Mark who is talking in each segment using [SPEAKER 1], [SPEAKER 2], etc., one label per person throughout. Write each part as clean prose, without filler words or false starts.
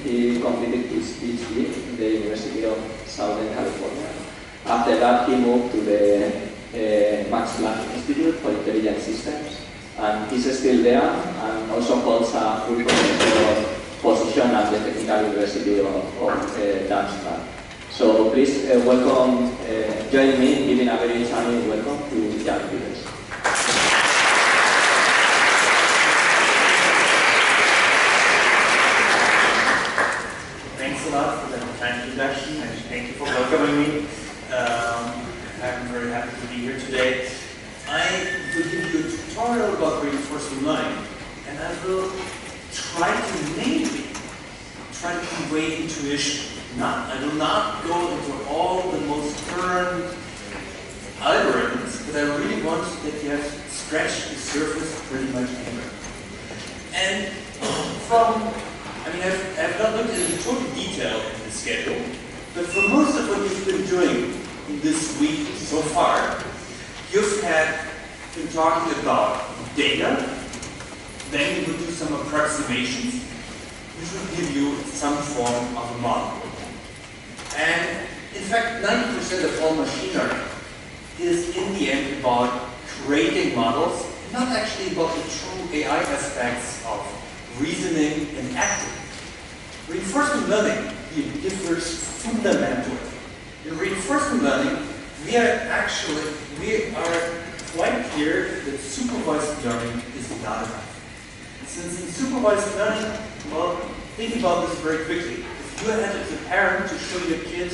[SPEAKER 1] he completed his PhD in the University of Southern California. After that, he moved to the Max Planck Institute for Intelligent Systems, and he's still there and also holds a full professor position at the Technical University of Darmstadt. So please welcome, join me in giving a very charming welcome to Jan Peters.
[SPEAKER 2] Thanks a lot for that kind introduction, and thank you for welcoming me. I'm very happy to be here today. I will give you a tutorial about reinforcement learning, and I will try to mainly convey intuition. I will not go into all the most current algorithms, but I really want that you have scratched the surface pretty much anywhere. And I've not looked at the total detail in the schedule, but for most of what you've been doing in this week so far, you've been talking about data, then you will do some approximations, which will give you some form of a model. And in fact, 90% of all machine learning is in the end about creating models, not actually about the true AI aspects of reasoning and acting. Reinforcement learning differs fundamentally. In reinforcement learning, we are quite clear that supervised learning is not enough. Since in supervised learning, well, think about this very quickly. If you had as a parent to show your kid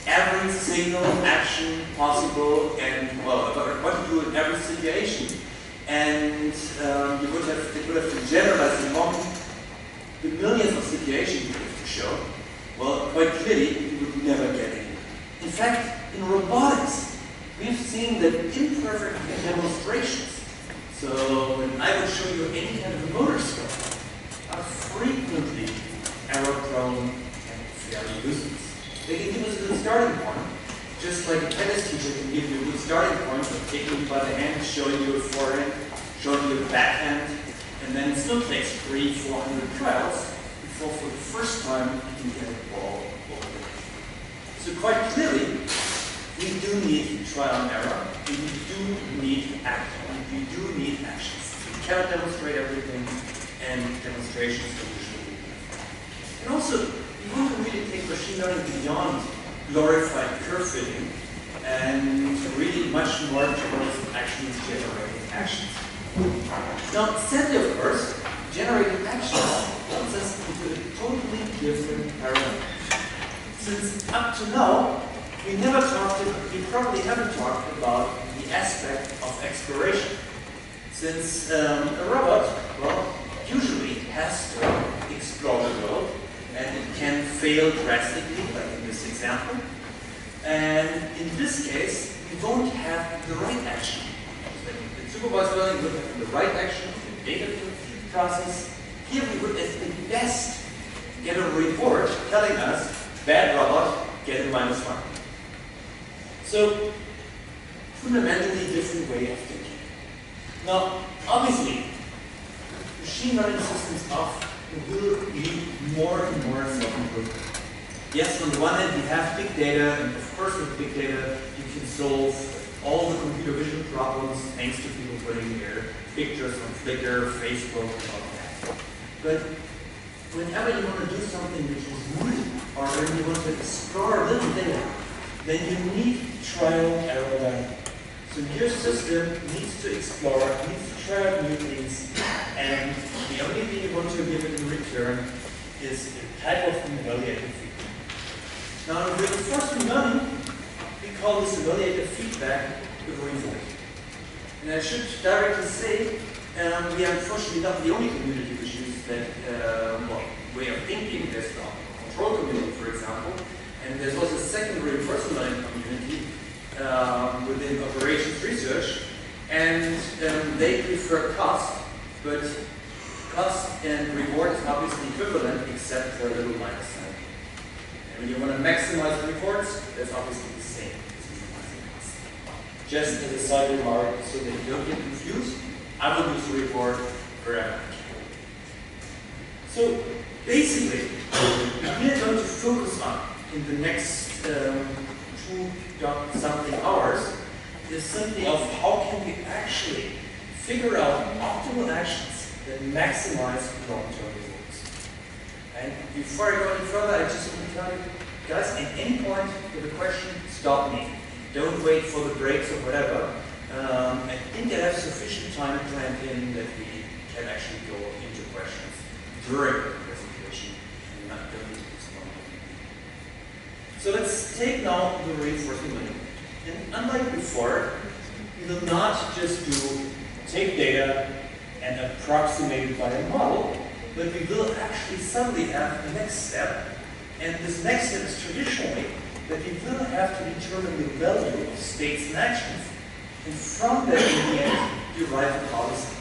[SPEAKER 2] every single action possible and, well, about what to do in every situation, and they would have to generalize among the millions of situations you have to show, well, quite clearly, you would never get it. In fact, in robotics, we've seen that imperfect demonstrations, so when I would show you any kind of a motor skill, are frequently error-prone and fairly useless. They can give us a good starting point, just like a tennis teacher can give you a good starting point by taking you by the hand, showing you a forehand, showing you a backhand, and then it still takes 300-400 trials before for the first time you can get a ball over the net. So quite clearly, we do need trial and error, and we do need action, and we do need actions. We cannot demonstrate everything, and demonstrations are usually good. And also, we want to really take machine learning beyond glorified curve fitting and really much more towards actually generating actions. Now, sadly, of course, generating actions puts us into a totally different paradigm. Since up to now, we probably haven't talked about the aspect of exploration. Since a robot, well, usually has to explore the world, and it can fail drastically, like in this example. And in this case, we don't have the right action. In supervised learning, we would have the right action in the data process. Here we would, at the best, get a report telling us, bad robot, get a -1. So, fundamentally different way of thinking. Now, obviously, machine learning systems will need more and more self-improvement. Yes, on the one hand, we have big data, and of course with big data, you can solve all the computer vision problems thanks to people putting their pictures on Flickr, Facebook, and all of that. But whenever you want to do something which is new, or when you want to explore a little data, then you need trial and error learning. So your system needs to explore, needs to try out new things, and the only thing you want to give it in return is a type of evaluative feedback. Now, in reinforcement learning, we call this evaluative feedback the reinforcement. And I should directly say, we are unfortunately not the only community which uses that way of thinking. There's the control community, for example, and there's also a second reinforcement learning community within operations research, and they prefer cost, but cost and reward is obviously equivalent except for a little minus sign. And when you want to maximize rewards, that's obviously the same. Just as a side remark, so that you don't get confused, I will use reward forever. So basically, What we are going to focus on in the next 2-something hours is simply of how can we actually figure out optimal actions that maximize long-term results. And before I go any further, I just want to tell you, guys, at any point with a question, stop me. Don't wait for the breaks or whatever. I think I have sufficient time planned in that we can actually go into questions during the presentation and not go into this one. So let's take now the reinforcement learning. And unlike before, we will not just take data and approximate it by a model, but we will actually suddenly have the next step. And this next step is traditionally that we will have to determine the value of states and actions, and from that, in the end, derive a policy.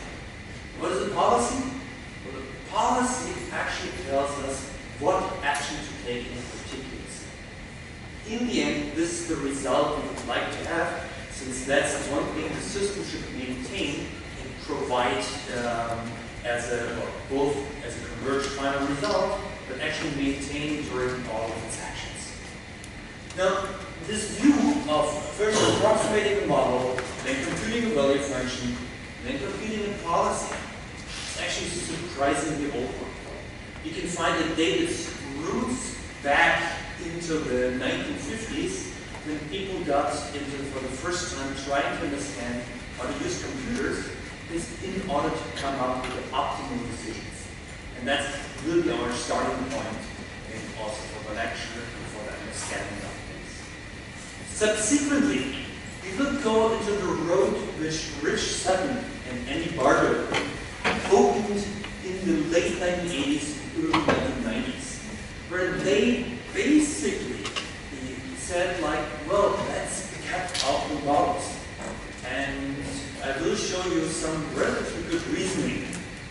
[SPEAKER 2] What is a policy? Well, the policy actually tells us what action to take in particular. In the end, this is the result we would like to have, since that's one thing the system should maintain and provide both as a converged final result, but actually maintain during all of its actions. Now, this view of first approximating a model, then computing a value function, then computing a policy, is actually surprisingly old one. You can find it dated roots back into the 1950s, when people got into, for the first time, trying to understand how to use computers is in order to come up with the optimal decisions. And that's really our starting point, and also for the lecture and for the understanding of things. Subsequently, we will go into the road which Rich Sutton and Andy Bardo opened in the late 1980s, early 1990s, where they basically said, like, well, let's cut out the models. And I will show you some relatively good reasoning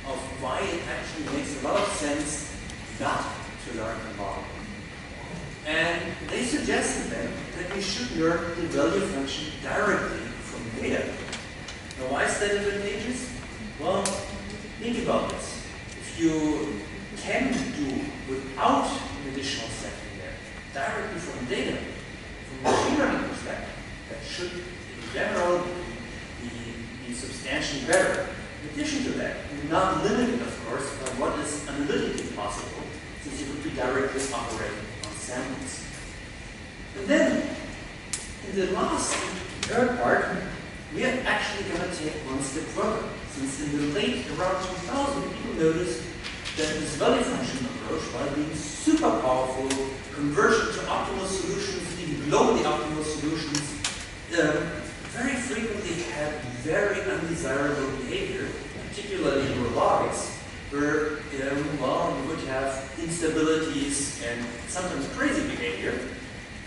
[SPEAKER 2] of why it actually makes a lot of sense not to learn a model. And they suggested then that we should learn the value function directly from data. Now, why is that advantageous? Well, think about this. If you can do without an additional step in there, directly from data, from a machine learning perspective, that should, in general, be substantially better. In addition to that, you're not limited, of course, by what is analytically possible, since you could be directly operating on samples. And then, in the last third part, we are actually going to take one step further, since in the late around 2000, people noticed that this value function approach, while being super powerful, conversion to optimal solutions, even below the optimal solutions, very frequently had very undesirable behavior, particularly in robotics, where we would have instabilities and sometimes crazy behavior.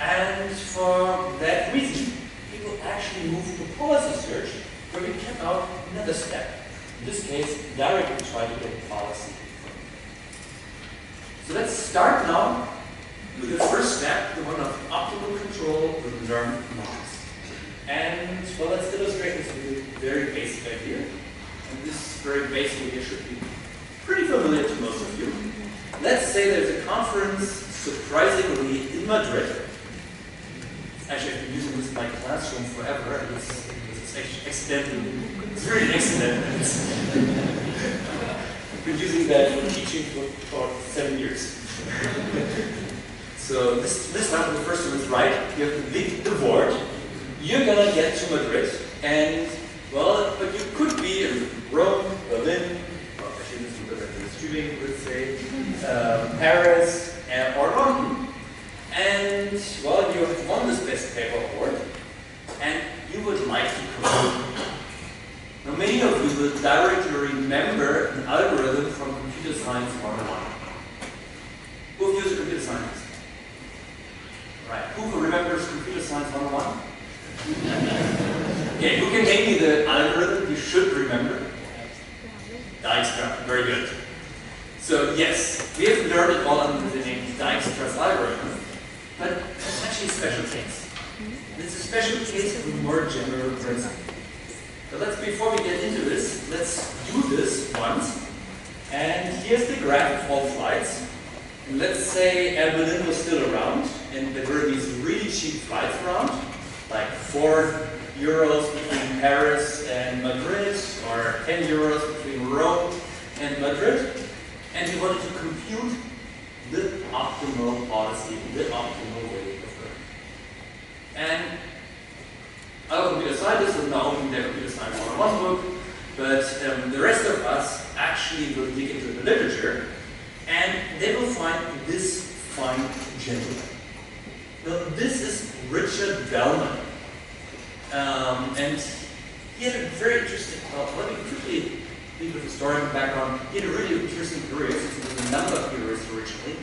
[SPEAKER 2] And for that reason, people actually moved to policy search, where we kept out another step. In this case, directly try to get policy. So let's start now with the first step, the one of optimal control with learned models. And, well, let's illustrate this with a very basic idea. And this very basic idea should be pretty familiar to most of you. Let's say there's a conference, surprisingly, in Madrid. Actually, I've been using this in my classroom forever, and it's accidental. It's really accidental. I've been using that for teaching for 7 years. So this time, the first one is right. You have to leave the board. You're gonna get to Madrid, and well, but you could be in Rome, Berlin, well, actually this is Tübingen, let's say, Paris, or London. And well, you have won this best paper award, and you would like to compute. Now, many of you will directly remember an algorithm from Computer Science 101. Who uses computer science? Right. Who remembers Computer Science 101? Okay, who can name me the algorithm you should remember? Dijkstra. Very good. So yes, we have learned it all under the name Dijkstra's algorithm, but it's actually a special case. And it's a special case of a more general principle. So before we get into this, let's do this once. And here's the graph of all flights. And let's say Berlin was still around, and there were these really cheap flights around, like 4 euros between Paris and Madrid, or 10 euros between Rome and Madrid, and we wanted to compute the optimal policy, the optimal way of learning. And I'm a computer scientist, and now only the computer science 101 book, but the rest of us actually will dig into the literature, and they will find this fine gentleman. Now, this is Richard Bellman. And he had a very interesting, let me quickly leave a historical background. He had a really interesting career, since he was a number theorist originally.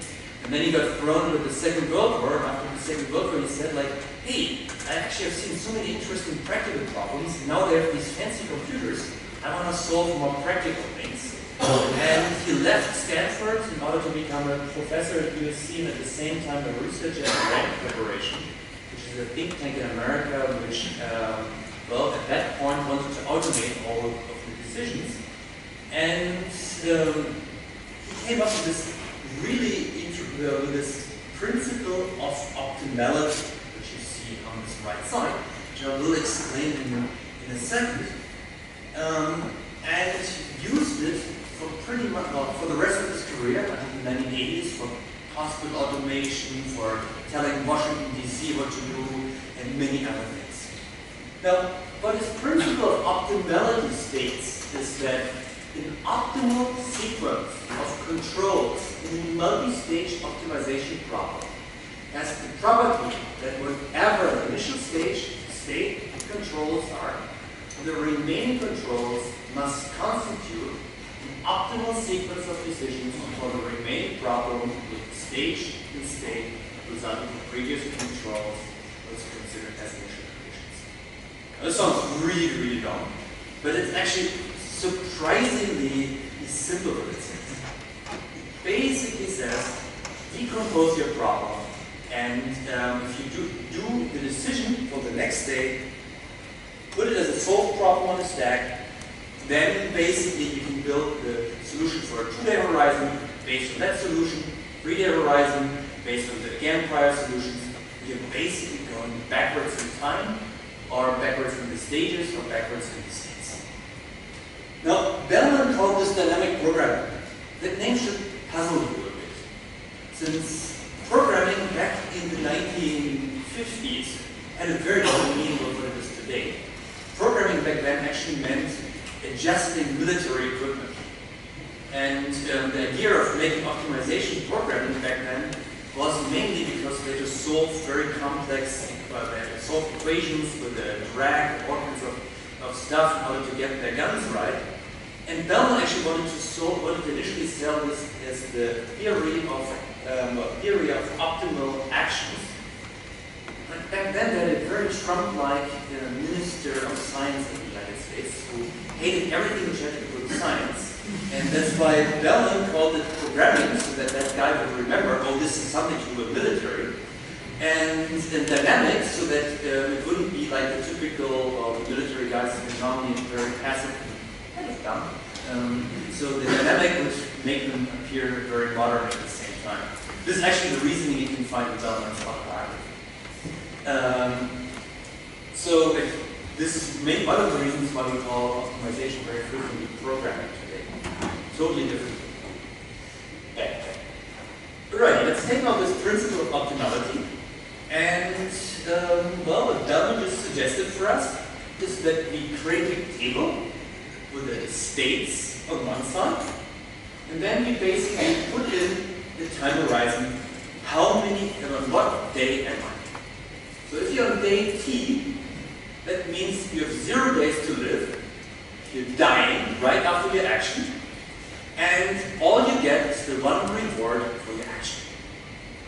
[SPEAKER 2] And then he got thrown into the Second World War. After the Second World War, he said, like, hey, I actually have seen so many interesting practical problems. Now they have these fancy computers. I want to solve more practical things. And he left Stanford in order to become a professor at USC, and at the same time a researcher at Rank Preparation, which is a think tank in America, which, well, at that point wanted to automate all of the decisions. And he came up with this really with this principle of optimality, which you see on this right side, which I will explain in a second, and used it for pretty much, well, for the rest of his career, I think in the 1980s, for hospital automation, for telling Washington DC what to do, and many other things. Now, what his principle of optimality states is that an optimal sequence of controls in a multi-stage optimization problem has the property that whatever the initial state controls are, the remaining controls must constitute an optimal sequence of decisions for the remaining problem with stage and state resulting from previous controls was considered as initial conditions. Now, this sounds really, really long, but it's actually surprisingly simple what it says. It basically says, decompose your problem, and if you do the decision for the next day, put it as a solved problem on a stack, then basically you can build the solution for a 2-day horizon based on that solution, 3-day horizon based on the again prior solutions. You're basically going backwards in time, or backwards in the stages, or backwards in the states. Now, Bellman called this dynamic programming. That name should puzzle you a bit, since programming back in the 1950s had a very different meaning of what it is today. Programming back then actually meant adjusting military equipment. And the idea of making optimization programming back then was mainly because they just solved very complex, they had to solve equations with a drag, all kinds of stuff in order to get their guns right. And Bellman actually wanted to initially sell this as the theory of optimal actions. But back then they had a very Trump-like minister of science in the United States who hated everything which had to do with science. And that's why Bellman called it programming, so that that guy would remember, oh, this is something to do with military. And dynamics, so that it wouldn't be like the typical military guys who are normally very passive, kind of dumb. So the dynamic would make them appear very modern at the same time. This is actually the reasoning you can find in Bellman's autobiography. So this is one of the reasons why we call optimization very frequently programming today. Totally different. Okay. Right, let's take on this principle of optimality. And, well, what Bellman just suggested for us is that we create a table with the states on one side, and then we basically put in the time horizon, how many, on what day am I? So if you're on day T, that means you have 0 days to live, you're dying right after your action, and all you get is the one reward for your action.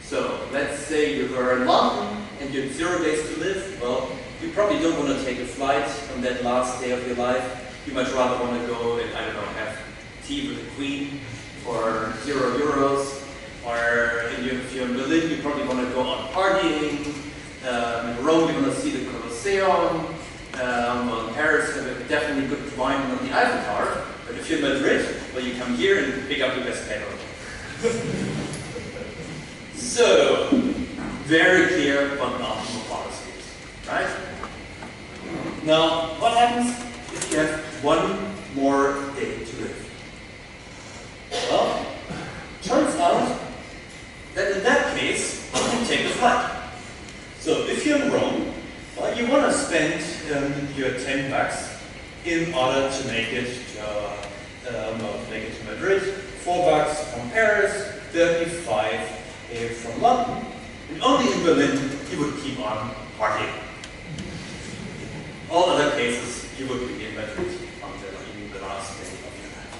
[SPEAKER 2] So let's say you were in London and you have 0 days to live. Well, you probably don't want to take a flight on that last day of your life. You much rather want to go and, I don't know, have tea with the Queen for €0. Or if you're in Berlin, you probably want to go out partying. In Rome, you want to see the Colosseum. Well, in Paris, definitely good wine on the Eiffel Tower. But if you're in Madrid, well, you come here and pick up the best paper. So, very clear what an optimal policy is, right? Now, what happens if you have one more day to live? Well, turns out that in that case, you can take a flight. So, if you're in Rome, well, you want to spend your $10 in order to make it to Madrid, $4 from Paris, 35 from London, and only in Berlin you would keep on partying. All other cases you would be in Madrid until even the last day of your life.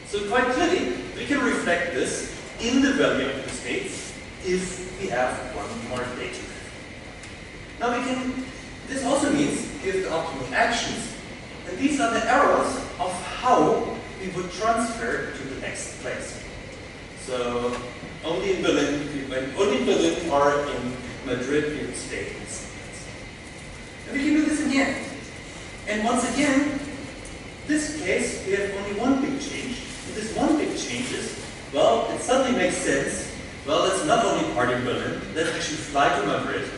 [SPEAKER 2] So quite clearly, we can reflect this in the value of the states if we have one more day to live. Now this also means give the optimal actions, and these are the arrows of how we would transfer to the next place. So only in Berlin or in Madrid we would stay in this place. And we can do this again. And once again, this case we have only one big change. And this one big change is, well, it suddenly makes sense. Well, let's not only party in Berlin, let's actually fly to Madrid,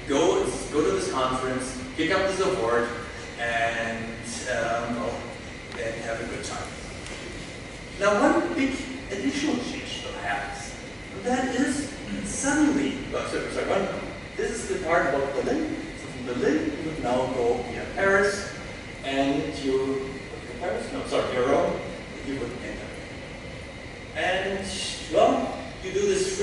[SPEAKER 2] go to this conference, pick up this award, and have a good time. Now, one big additional change that happens, and that is suddenly, this is the part about Berlin. So from Berlin, you would now go via Paris, and Rome, you would enter. And, well, you do this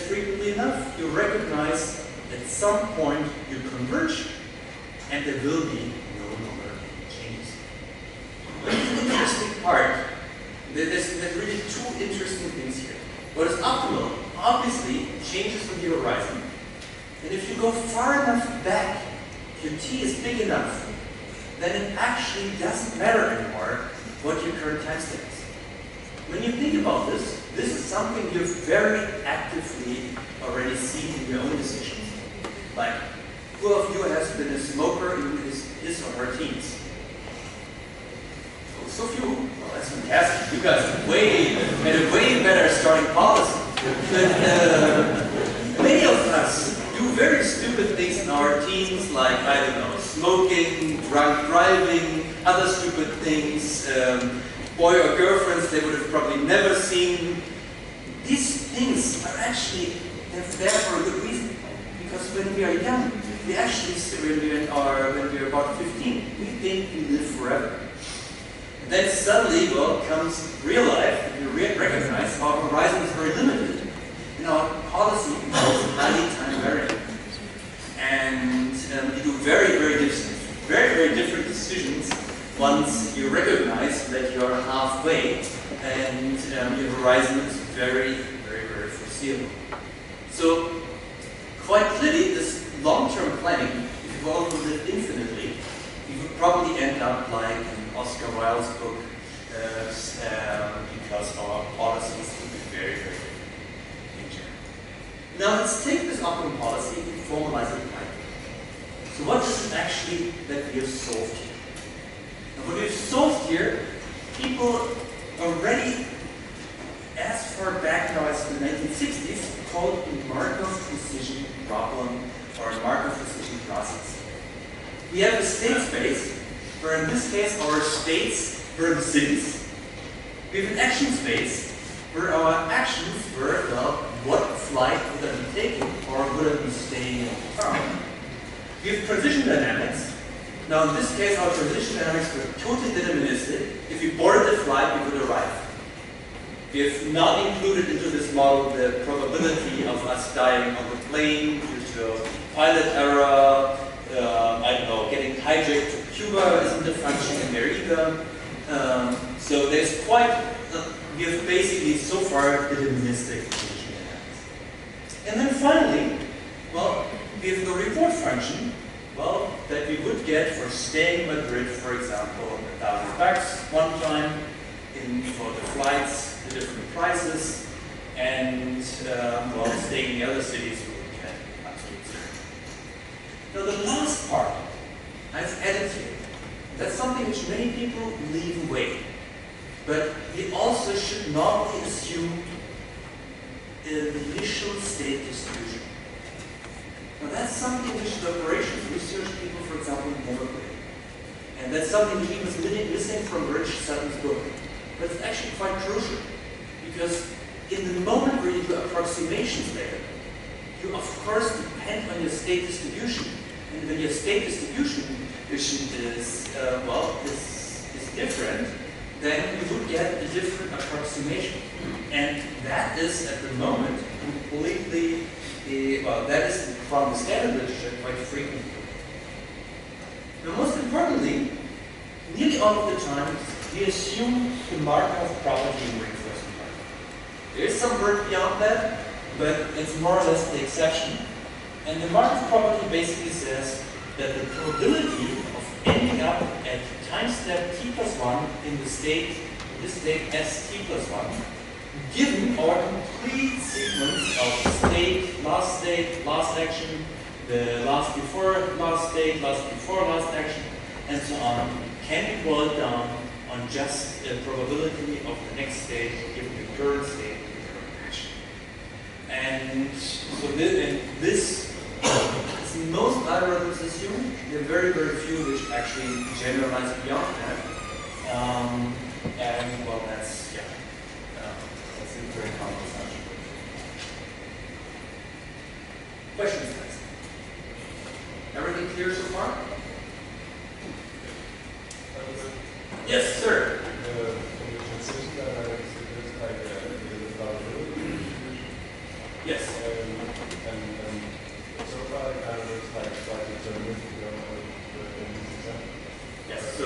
[SPEAKER 2] frequently enough, you recognize at some point you converge, and there will be no longer changes. But the interesting part, there's really two interesting things here. What is optimal, obviously, changes with the horizon. And if you go far enough back, if your t is big enough, then it actually doesn't matter anymore what your current time state is. When you think about this, this is something you've very actively already seen in your own decisions. Like, who of you has been a smoker in his or her teens? Oh, so few. Well, that's fantastic. You guys had a way better starting policy. But many of us do very stupid things in our teens, like, I don't know, smoking, drunk driving, other stupid things, boy or girlfriends they would have probably never seen. These things are actually there for a good reason. Because when we are young, we actually, when we are about 15, we think we live forever. And then suddenly, well, comes real life, and we recognize our horizon is very limited. And our policy becomes highly time variant. And you do very, very different decisions once you recognize that you are halfway and your horizon is very foreseeable. So, quite clearly, this long-term planning, if you all would live infinitely, you would probably end up like in Oscar Wilde's book, because our policies would be very different. Now let's take this optimum policy and formalize it right. So what is it actually that we have solved here? Now what we have solved here, people already, as far back now as the 1960s, called the Markov precision problem or Markov precision process. We have a state space, where in this case our states were the cities. We have an action space, where our actions were, well, what flight would I be taking or would I be staying in the town? We have transition dynamics. Now in this case our transition dynamics were totally deterministic. If we boarded the flight, we would arrive. We have not included into this model the probability of us dying on the plane due to pilot error, I don't know, getting hijacked to Cuba isn't a function in there either. So there's we have basically so far deterministic transition dynamics. And then finally, well, we have the reward function, well, that we would get for staying in Madrid, for example, $1,000 one time, for the flights, the different prices, and well, staying in the other cities we would get absolute zero. Now the last part I've added here, that's something which many people leave away. But we also should not assume initial state distribution. Now that's something which the operations research people, for example, never did. And that's something which was missing from Rich Sutton's book. But it's actually quite crucial, because in the moment where you do approximations later, you of course depend on your state distribution. And when your state distribution is different, then you would get a different approximation. And that is at the moment completely, that is from the standard literature quite frequent. Now most importantly, nearly all of the time, we assume the Markov property in reinforcement learning. There is some work beyond that, but it's more or less the exception. And the Markov property basically says that the probability of ending up at time step t plus 1 in this state s t plus 1, given our complete sequence of state, last action, the last before last action, and so on, can be boiled down on just the probability of the next state given the current state of the current action. And so this is most algorithms assume. There are very, very few which actually generalize beyond that. And well, that's a very common assumption. Questions, guys? Everything clear so far? Yes, sir. Yes. Yes, so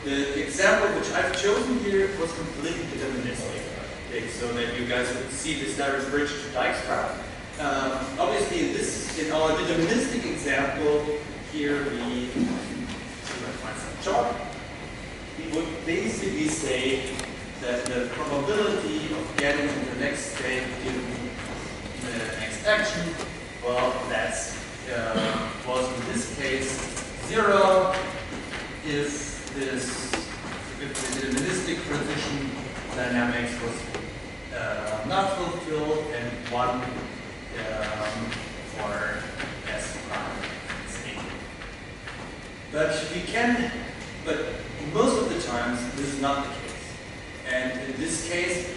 [SPEAKER 2] the example which I've chosen here was completely deterministic. Okay, so that you guys would see this direct bridge to Dijkstra. Obviously, in our deterministic example, here we find some chart. We would basically say that the probability of getting to the next state given the next action, well, that's was in this case 0 if the deterministic transition dynamics was not fulfilled, and 1 for S prime state. But most of the times this is not the case. And in this case,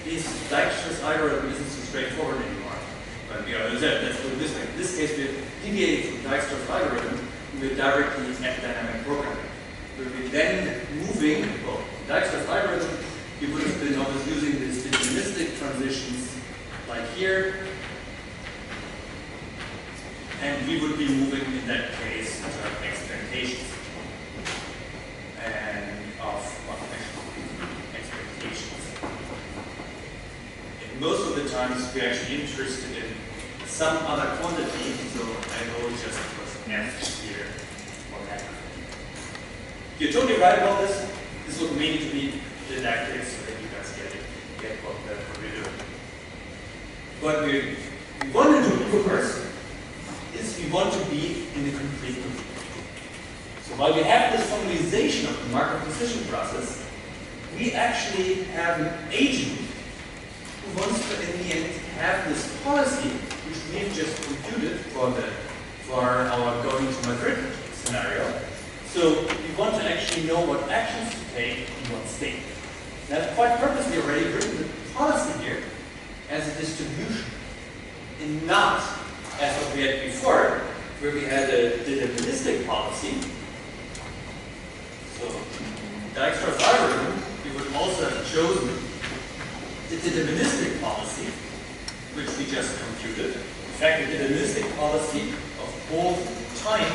[SPEAKER 2] Dijkstra's algorithm isn't so straightforward anymore. But let's put it this way. In this case, we're deviating from Dijkstra's algorithm, we're directly at dynamic programming. We're then moving, well, Dijkstra's algorithm, we would have been always using these deterministic transitions like here, and we would be moving in that case to expectations. And expectations. And most of the times we're actually interested in some other quantity, so I will just put F here for that. You're totally right about this. This was mainly to be didactic so that you guys get what we're doing. What we want to do, of course, is we want to be in the complete loop. So while we have this formalization of the Markov decision process, we actually have an agent who wants to, in the end, have this policy, which we've just computed for our going to Madrid scenario. So we want to actually know what actions to take in what state. Now, I've quite purposely already written the policy here as a distribution, and not as what we had before, where we had a deterministic policy. So, Dijkstra's algorithm, we would also have chosen the deterministic policy, which we just computed. In fact, the deterministic policy of both time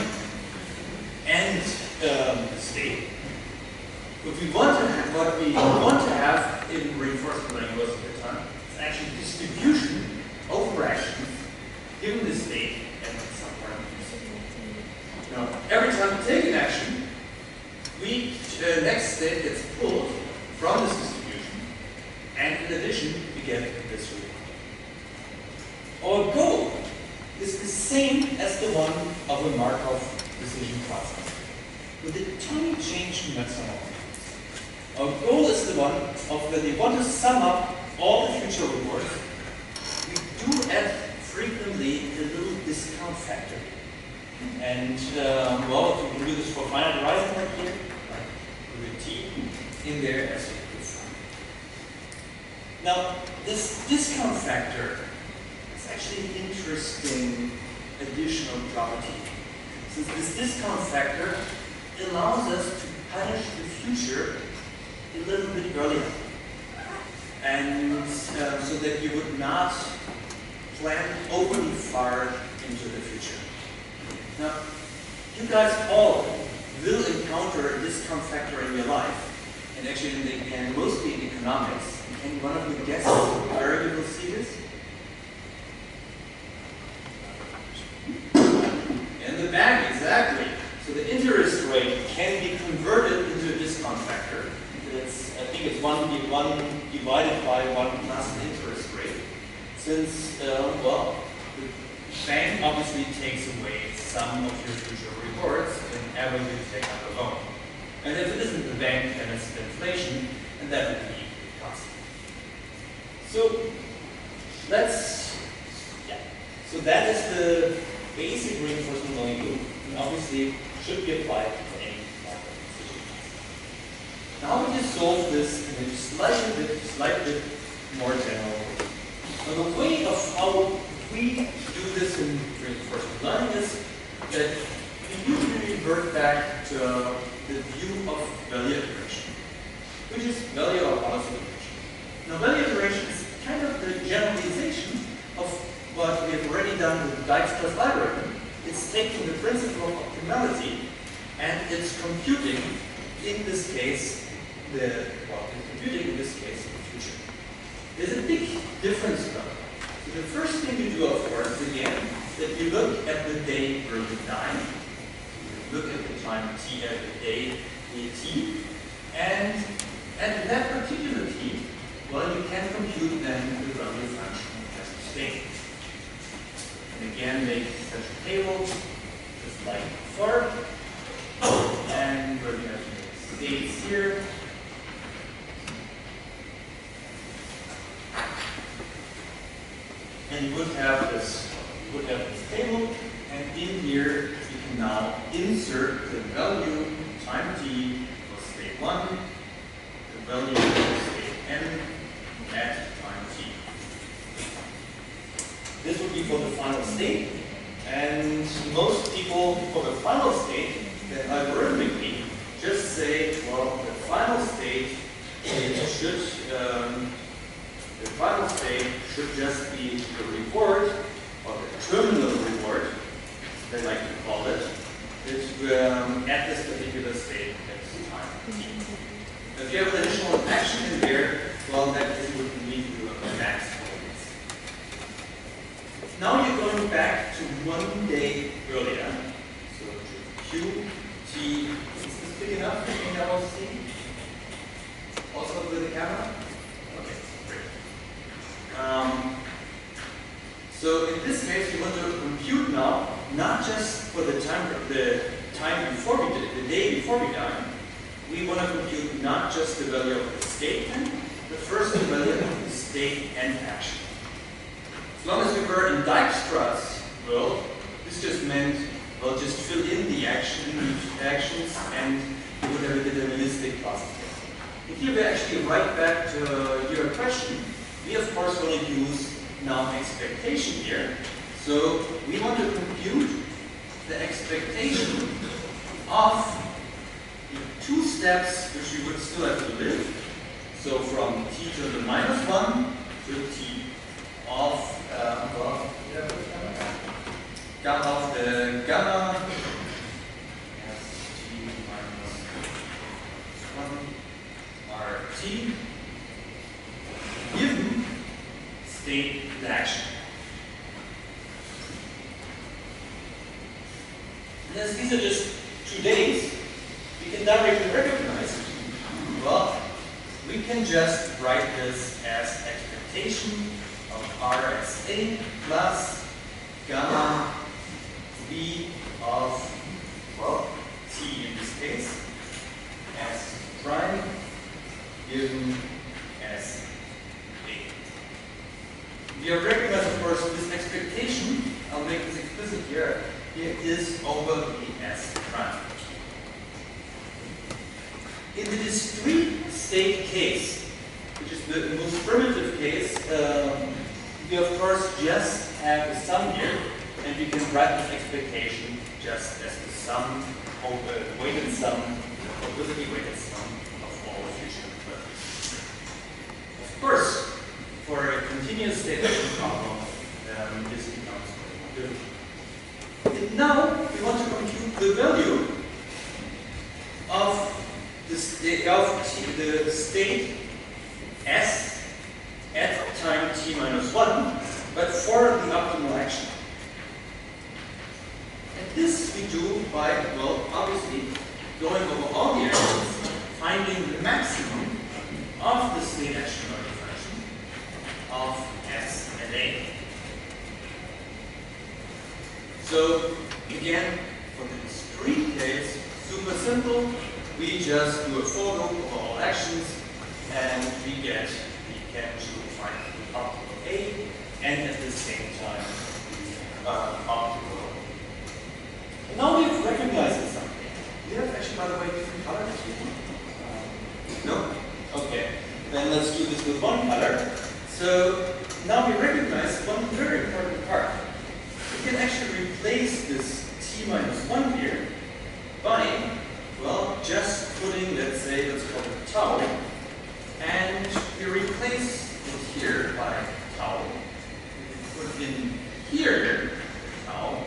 [SPEAKER 2] and state. What we want to have in reinforcement learning most of the time is actually distribution over actions given the state and some parameters. Now, every time we take an action, next state gets pulled from this distribution, and in addition, we get this result. Our goal is the same as the one of a Markov decision process, with a tiny change in maximum. Our goal is the one of that we want to sum up all the future rewards. We do factor. And well, you can do this for finite horizon like here, like with a t in there as you define. Now, this discount factor is actually an interesting additional property. Since this discount factor allows us to punish the future a little bit earlier. And so that you would not plan overly far into the future. Now, you guys all will encounter a discount factor in your life, and actually mostly in economics. Can one of you guess where you will see this? In the bank, exactly. So the interest rate can be converted into a discount factor. I think it's 1 divided by 1 plus the interest rate. Since, well, the bank obviously takes away some of your future rewards whenever you take out a loan. And if it isn't the bank, then it's the inflation, and that would be the cost. So so that is the basic reinforcement learning loop, and obviously should be applied to any market situation. Now we just solve this in a slightly more general way. So the way of how we do this in reinforcement learning is that we usually revert back to the view of value iteration, which is value of policy iteration. Now value iteration is kind of the generalization of what we have already done with the Dijkstra's algorithm. It's taking the principle of optimality and it's computing, in this case, the future. There's a big difference though. So the first thing you do, of course, again, that you look at the day where you die. You look at the time t at the day t, and at that particular t, well, you can compute then the value function as a state. And again, make such a table, just like before. And we're going to have states here. And you would have this table, and in here you can now insert the value time t was state 1, the value of state n at time t. This would be for the final state, and most people for the final state then algorithmically just say, well, the final state should just be the reward, or the terminal reward, they like to call it, at this particular state at time t. If you have an additional action in there, well, that would lead to a max. Now you're going back to 1 day earlier. So Q, T, is this big enough for you to all see? Also with the camera? Okay, great. So in this case, we want to compute now, not just for the time before we did, the day before we died. We want to compute not just the value of the state, but first the value of the state and action. As long as we were in Dijkstra's world, this just meant, well, just fill in the actions, and you would have a deterministic process. If you actually write back to your question, we of course want to use now expectation here. So we want to compute the expectation of the 2 steps which we would still have to live. So from t to the -1 to t of the gamma t minus 1 RT given state and action. And as these are just 2 days, we can directly recognize it. Well, we can just write this as expectation of RSA plus gamma B of, well, T in this case, S prime given S A. We have recognized, of course, this expectation. I'll make this explicit here. is over the S prime. In the discrete state case, which is the most primitive case, we of course just have a sum here, and we can write this expectation just as the sum over weighted sum, probability weighted sum of all future probabilities. Of course, for a continuous state action problem, this becomes very difficult. And now we want to compute the value of the state S at time t minus 1, but for the optimal action. And this we do by, well, obviously, going over all the actions, finding the maximum of the state action or function of S and A. So, again, for the discrete case, super simple. We just do a for loop of all actions, and we can actually find the optimal A, and at the same time, the optimal. Now we've recognized something. Do you have actually, by the way, different colors? No? Okay. Then let's do this with one color. So now we recognize one very important part. We can actually replace this t minus 1 here by, well, just putting, let's call it tau, and we replace it here by tau. We put in here tau,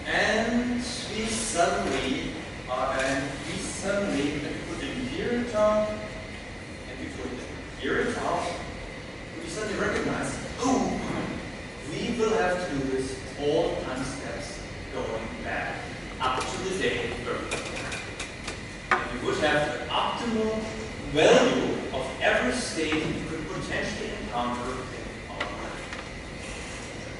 [SPEAKER 2] and we suddenly put in here tau, and we put in here tau. We suddenly recognize, oh, we will have to do this all time steps going back up to the day early. We would have the optimal value of every state we could potentially encounter in our life.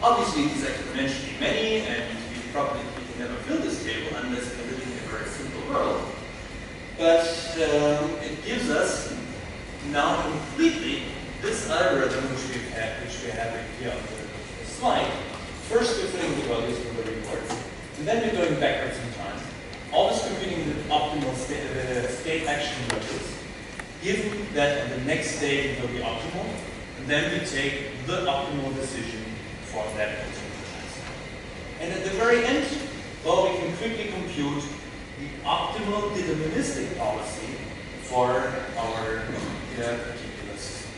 [SPEAKER 2] Obviously, these are exponentially many, and we can never fill this table unless we're living in a very simple world. But it gives us now completely this algorithm which we have here on the slide. First, we're filling the values for the reports, and then we're going backwards in time. Always computing the optimal state action values, given that on the next state it will be optimal, and then we take the optimal decision for that particular task. And at the very end, well, we can quickly compute the optimal deterministic policy for our particular system.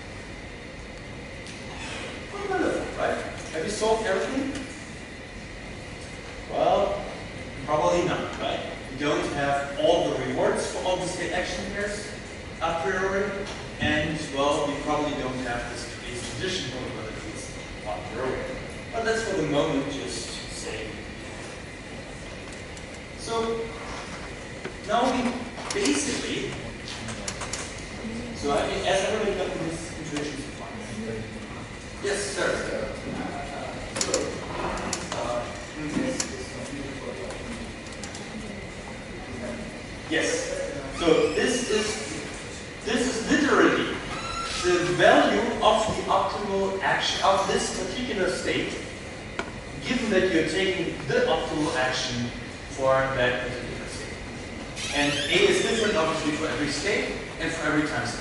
[SPEAKER 2] Quite wonderful, right? Have you solved everything? Well, probably not, right? We don't have all the rewards for all the state action pairs a priori, and, well, we probably don't have these condition probabilities a priori. But let's for the moment just say. So, now we basically, so has everybody gotten this intuition so far? Yes, sir. Yes. So this is literally the value of the optimal action of this particular state, given that you're taking the optimal action for that particular state. And A is different, obviously, for every state and for every time step.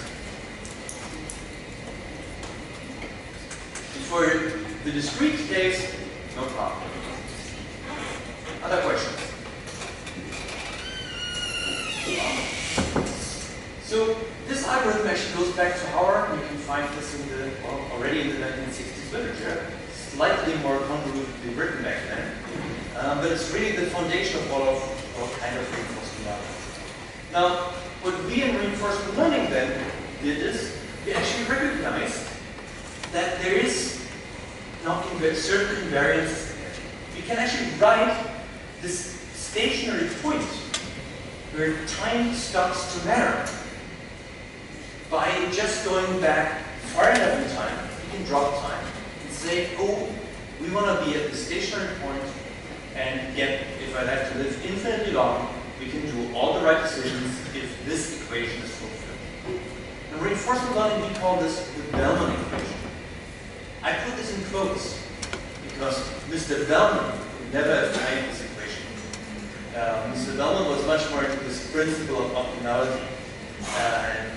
[SPEAKER 2] And for the discrete case, no problem. Other questions? So this algorithm actually goes back to Howard. You can find this in the, well, already in the 1960s literature. Slightly more convoluted written back then. But it's really the foundation of all kind of reinforcement learning. Now, what we in reinforcement learning then did is we actually recognized that there is now certain invariances in there. We can actually write this stationary point where time stops to matter by just going back far enough in time. We can drop time and say, oh, we want to be at the stationary point, and yet if I have to live infinitely long, we can do all the right decisions if this equation is fulfilled. In reinforcement learning, we call this the Bellman equation. I put this in quotes because Mr. Bellman would never have tried this equation Mr. Dellman was much more into this principle of optimality. And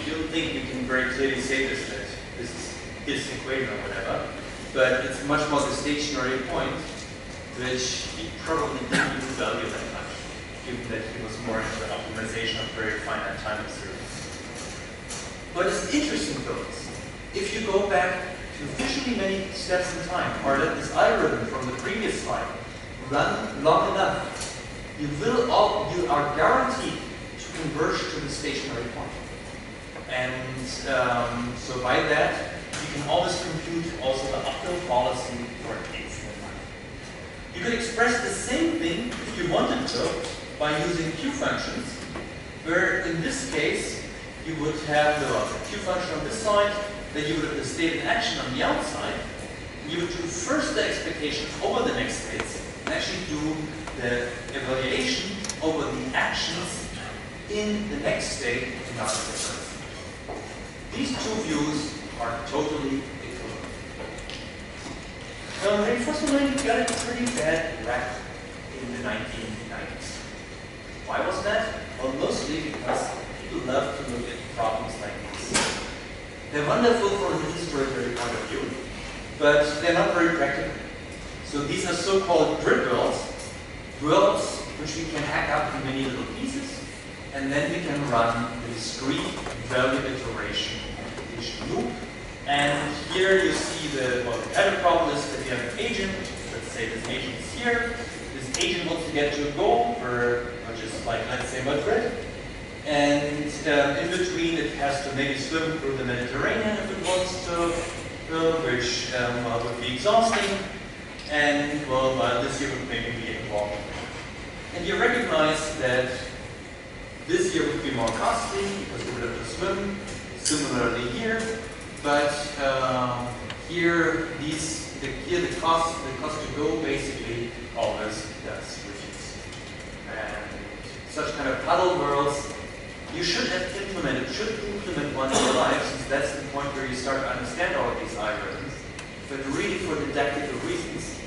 [SPEAKER 2] you don't think we can very clearly say this, that this is his equation or whatever, but it's much more the stationary point, which he probably didn't even value that much, given that he was more into the optimization of very finite time series. What is interesting though is, if you go back to visually many steps in time, or let this algorithm from the previous slide run long enough, you are guaranteed to converge to the stationary point. And so by that, you can always compute also the optimal policy for an instant time. You could express the same thing if you wanted to by using Q functions, where in this case you would have the Q function on this side, then you would have the state in action on the outside. You would do first the expectation over the next states, and actually do the evaluation over the actions in the next state in our difference. These two views are totally equivalent. So reinforcement got a pretty bad rap in the 1990s. Why was that? Well, mostly because people love to look at problems like these. They're wonderful from an historical point of view, but they're not very practical. So these are so-called grid worlds which we can hack up in many little pieces, and then we can run the discrete value iteration loop. And here you see the other problem is that you have an agent. Let's say this agent is here. This agent wants to get to a goal, which is like, let's say, Madrid. And in between, it has to maybe swim through the Mediterranean if it wants to, which would be exhausting. And well, this year would maybe be involved. And you recognize that this year would be more costly because we would have to swim. Similarly here, but here the cost to go basically always does reduce. And such kind of puddle worlds you should implement one in your life, since that's the point where you start to understand all of these algorithms. But really for didactical reasons,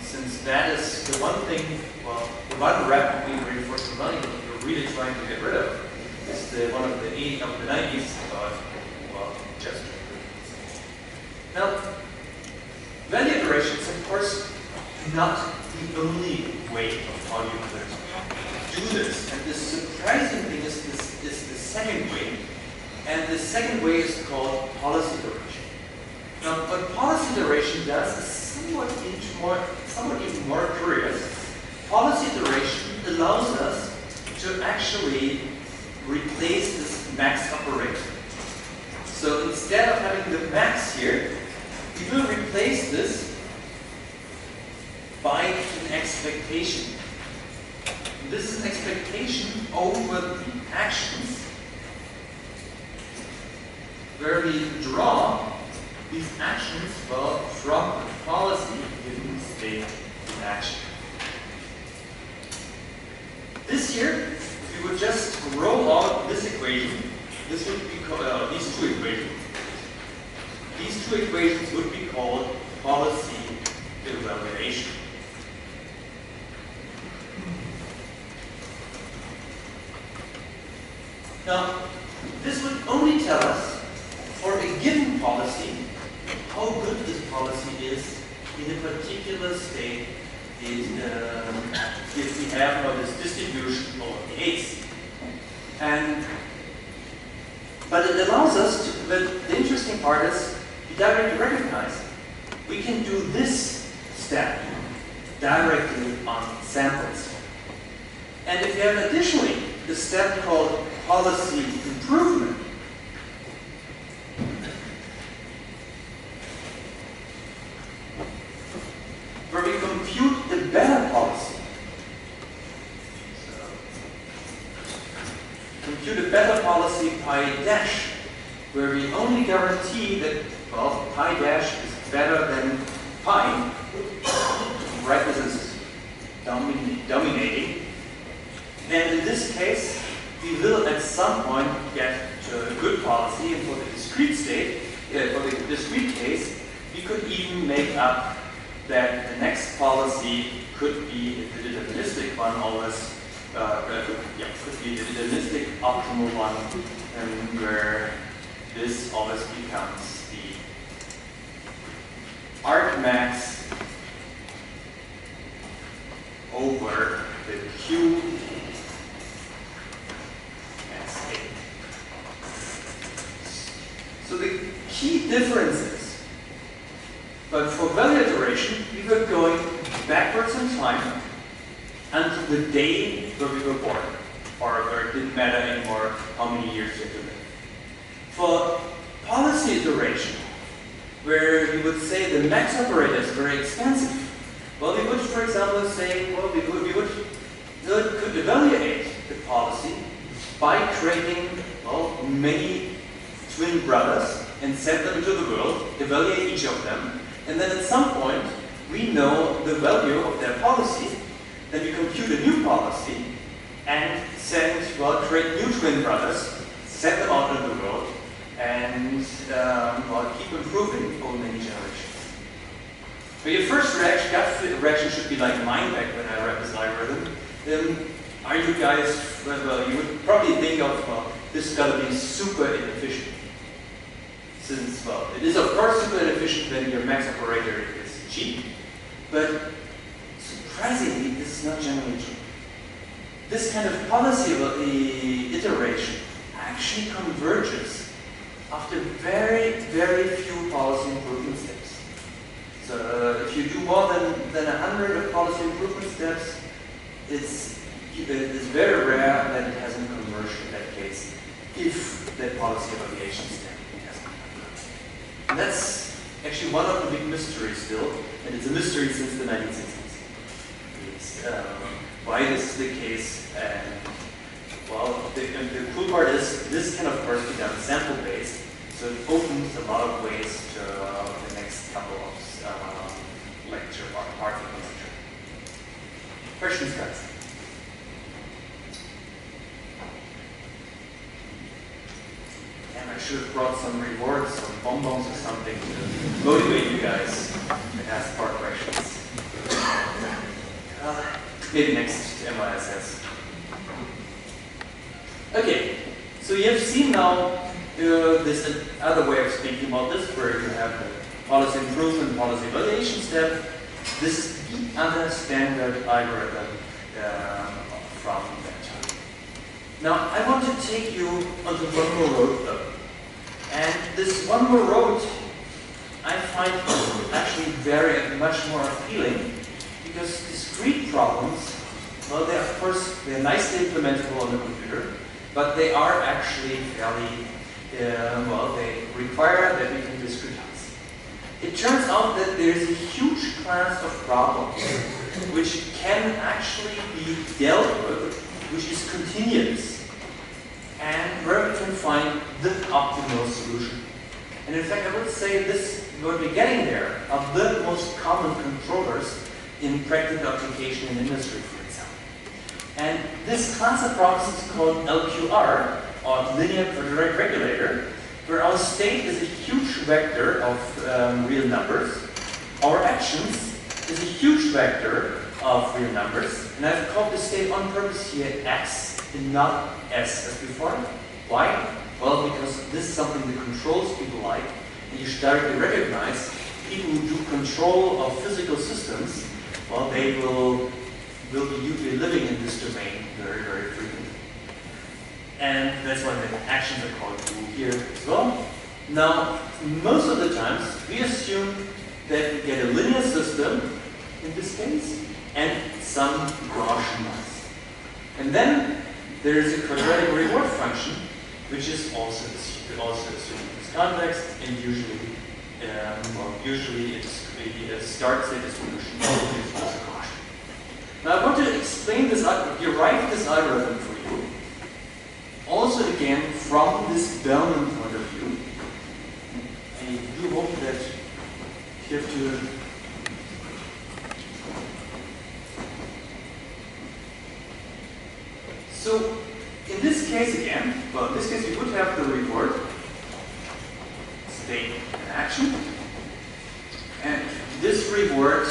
[SPEAKER 2] since that is the one thing, well, the one rep we reinforcement learning that you're really trying to get rid of. Is one of the 90s about, well, just. Now, value iterations, of course, not the only way of how you could do this. And the surprising thing is the second way. And the second way is called policy iteration. Now, what policy iteration does is somewhat even more curious. Policy iteration allows us to actually replace this max operator. So instead of having the max here, we will replace this by an expectation. And this is an expectation over the actions, where we draw these actions, well, from the policy given state in action. This year, we would just roll out this equation. This would be called, these two equations. These two equations would be called policy evaluation. Now, this would only tell us, for a given policy, how good this policy is in a particular state if we have now this distribution over the A's. But it allows us to, but the interesting part is, we directly recognize we can do this step directly on samples. And if you have additionally the step called policy improvement, where we compute the better policy. So, compute a better policy pi dash, where we only guarantee that, well, pi dash is better than pi, right, this is dominating. And in this case, we will at some point get to a good policy, and for the discrete state, for the discrete case, we could even make up that the next policy could be the deterministic one always, could be the deterministic optimal one, and where this always becomes the argmax over the Q S A. So the key difference is, but for value iteration, we were going backwards in time until the day where we were born, or where it didn't matter anymore how many years you had to live. For policy iteration, where we would say the max operator is very expensive, well, we would, for example, say, well, we could evaluate the policy by creating, well, many twin brothers and send them into the world, evaluate each of them, and then at some point we know the value of their policy, then we compute a new policy and send, well, create new twin brothers, send them out into the world, and well, keep improving over many generations. But your first reaction, gut reaction should be like mine back when I read this algorithm. Are you guys, well, you would probably think of, well, this has got to be super inefficient. Since, well, it is of course super inefficient when your max operator is cheap, but surprisingly, this is not generally true. This kind of policy about the iteration actually converges after very, very few policy improvement steps. So if you do more than 100 of policy improvement steps, it's very rare that it hasn't converged in that case, if that policy evaluation step hasn't converged. And that's actually one of the big mysteries still, and it's a mystery since the 1960s. It's, why this is the case, and well, the cool part is this can of course be done sample-based, so it opens a lot of ways to the next couple of lecture or part of the lecture. Questions, guys? And I should have brought some rewards, some bonbons or something to motivate you guys to ask more questions. Maybe next MLSS. Okay, so you have seen now this other way of speaking about this, where you have the policy improvement, policy evaluation step. This is the other standard algorithm from that time. Now, I want to take you onto one more road though. And this one more road, I find actually very much more appealing, because discrete problems, well, they of course, they're nicely implementable on the computer, but they are actually fairly, well, they require that we can discretize. It turns out that there's a huge class of problems which can actually be dealt with, which is continuous, and where we can find the optimal solution. And in fact, I would say this, what we're getting there, are the most common controllers in practical application in industry, for example. And this class of problems is called LQR, or linear quadratic regulator, where our state is a huge vector of real numbers. Our actions is a huge vector of real numbers. And I've called the state on purpose here X and not S as before. Why? Well, because this is something the controls people like. And you should directly recognize people who do control of physical systems, well, they will be usually living in this domain very, very frequently. And that's why the actions are called true here as well. Now, most of the times, we assume that we get a linear system, in this case, and some Gaussian noise. And then there is a quadratic reward function, which is also assumed in this context, and usually, usually it starts a distribution of Gaussian. Now, I want to explain this, derive this algorithm for you. Also, again, from this Bellman point of view, I do hope that you have to so, in this case again, well, in this case we would have the reward, state and action, and this reward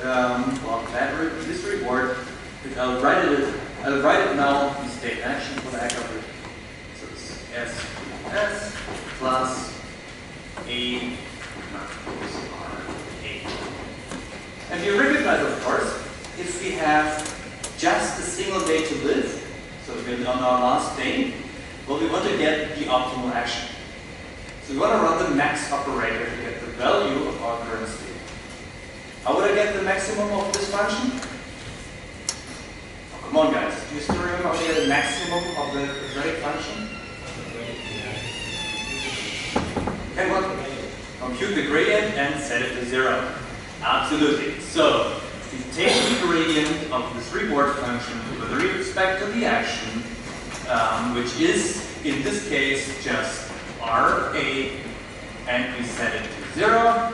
[SPEAKER 2] this reward, I'll write it now in state action for the heck of it. So it's S plus A transpose RA. And you recognize, of course, if we have just a single day to live, so we're on our last day, well, we want to get the optimal action. So we want to run the max operator to get the value of our current state. How would I get the maximum of this function? Oh, come on, guys. Do you still remember how to get the maximum of the quadratic function? Okay, what? Compute the gradient and set it to 0. Absolutely. So, we take the gradient of this reward function with respect to the action, which is, in this case, just RA, and we set it to 0,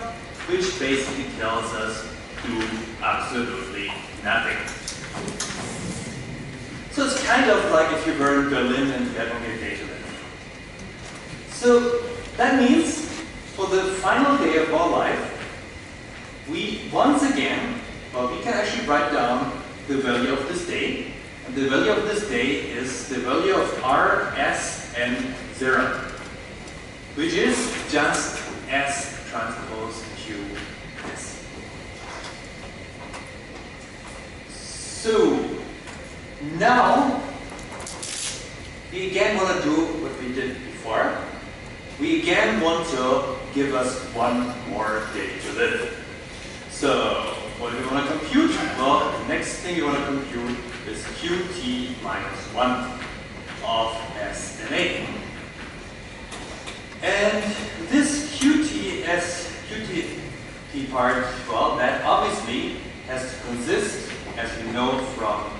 [SPEAKER 2] which basically tells us do absolutely nothing. So it's kind of like if you were in Berlin and you had only a day to live. So that means for the final day of our life, we once again, well, we can actually write down the value of this day. And the value of this day is the value of R, S, and 0, which is just S transpose Q S. So now we again want to do what we did before. We again want to give us one more day to live. So what do we want to compute? Well, the next thing we want to compute is Qt minus 1 of S and A. And this QT part, well, that obviously has to consist, as we know from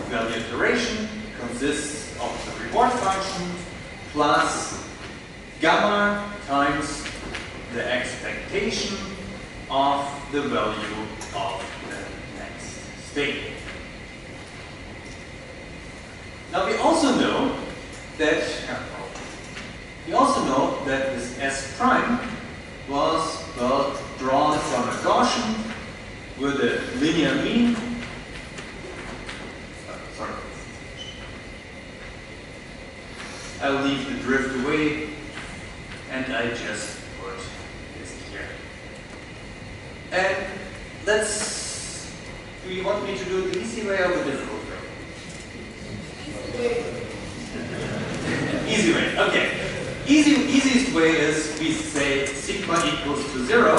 [SPEAKER 2] value iteration, consists of the reward function plus gamma times the expectation of the value of the next state. Now we also know that this S prime was, well, drawn from a Gaussian with a linear mean. Sorry. I'll leave the drift away and I just put this here. And do you want me to do it the easy way or the difficult way? Easy way, okay. Easiest way is we say sigma equals to 0,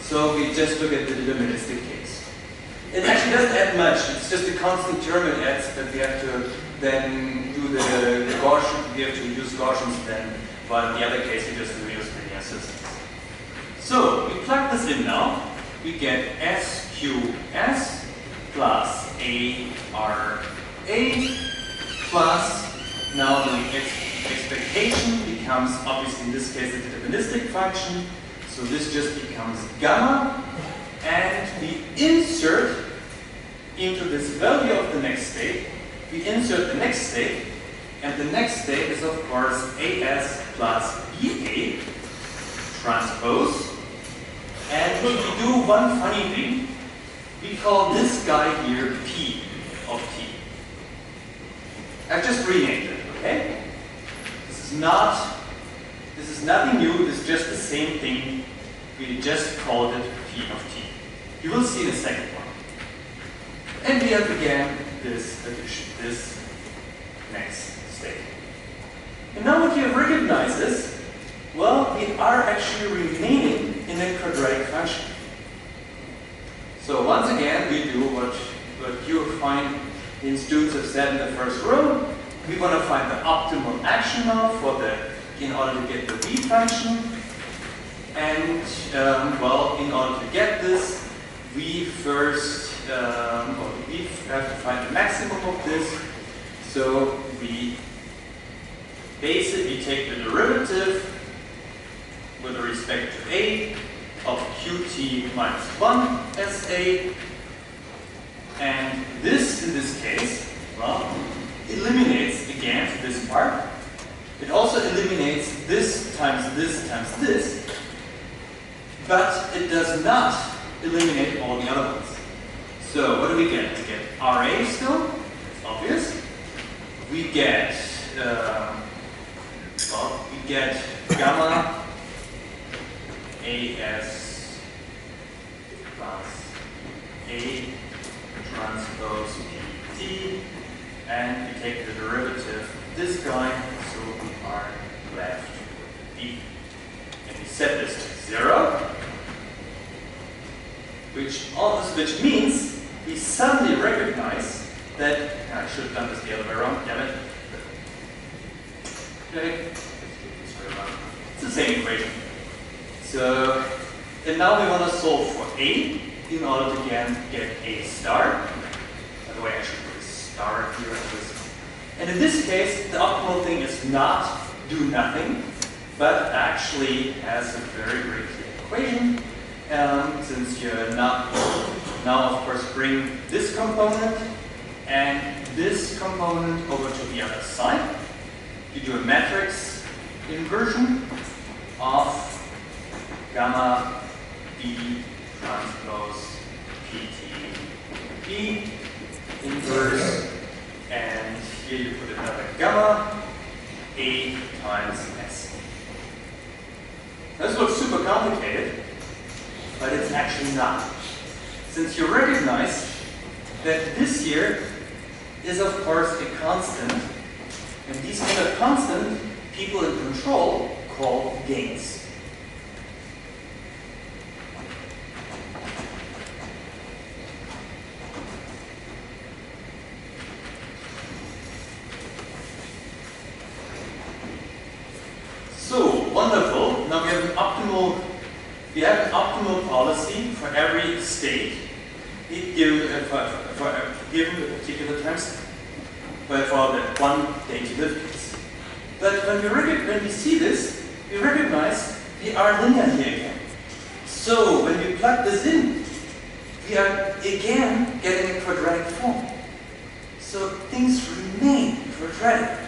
[SPEAKER 2] so we just look at the deterministic case. It actually doesn't add much, it's just a constant term it adds that we have to then do the Gaussian, we have to use Gaussians then, while in the other case we just use linear systems. So we plug this in now, we get SQS plus ARA plus, now the expectation becomes, obviously in this case, a deterministic function, so this just becomes gamma, and we insert into this value of the next state, we insert the next state, and the next state is of course AS plus BA transpose, and we do one funny thing, we call this guy here P of T. I've just renamed it, okay? This is nothing new, this is just the same thing. We just called it P of T. You will see the second one. And we have again this addition, this next state. And now what you have recognized is, well, we are actually remaining in a quadratic function. So once again, we do what you find in students have said in the first row. We want to find the optimal action now in order to get the V function. And well, in order to get this, we first we have to find the maximum of this. So we basically take the derivative with respect to A of Qt minus 1 SA. And this, in this case, well, eliminates again this part. It also eliminates this times this times this, but it does not eliminate all the other ones. So what do we get? We get RA still, it's obvious. We get, gamma AS plus A transpose PT, and we take the derivative of this guy, so we are left with B. And we set this to 0, which means we suddenly recognize that, I should have done this the other way around, damn it. Okay, it's the same equation. So, and now we want to solve for A in order to again get A star. By the way, I should put a star here. And in this case, the optimal thing is not do nothing, but actually has a very, very clear equation. Since you now of course bring this component and this component over to the other side. You do a matrix inversion of gamma B transpose PT B inverse, and here you put another gamma A times S. This looks super complicated, but it's actually not. Since you recognize that this here is of course a constant, and these kind of constant people in control call gains. So wonderful. Now we have an optimal policy for every state for a given particular time step, but for the one day-to-live case. But when we see this, we recognize we are linear here again. So when we plug this in, we are again getting a quadratic form. So things remain quadratic.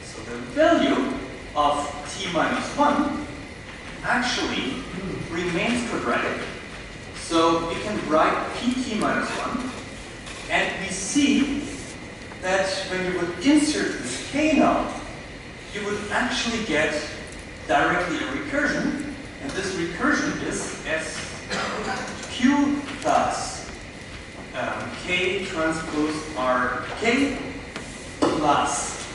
[SPEAKER 2] So the value of t minus 1 actually remains quadratic. So we can write pt minus 1, and we see that when you would insert this k now, you would actually get directly a recursion, and this recursion is sq plus k transpose rk plus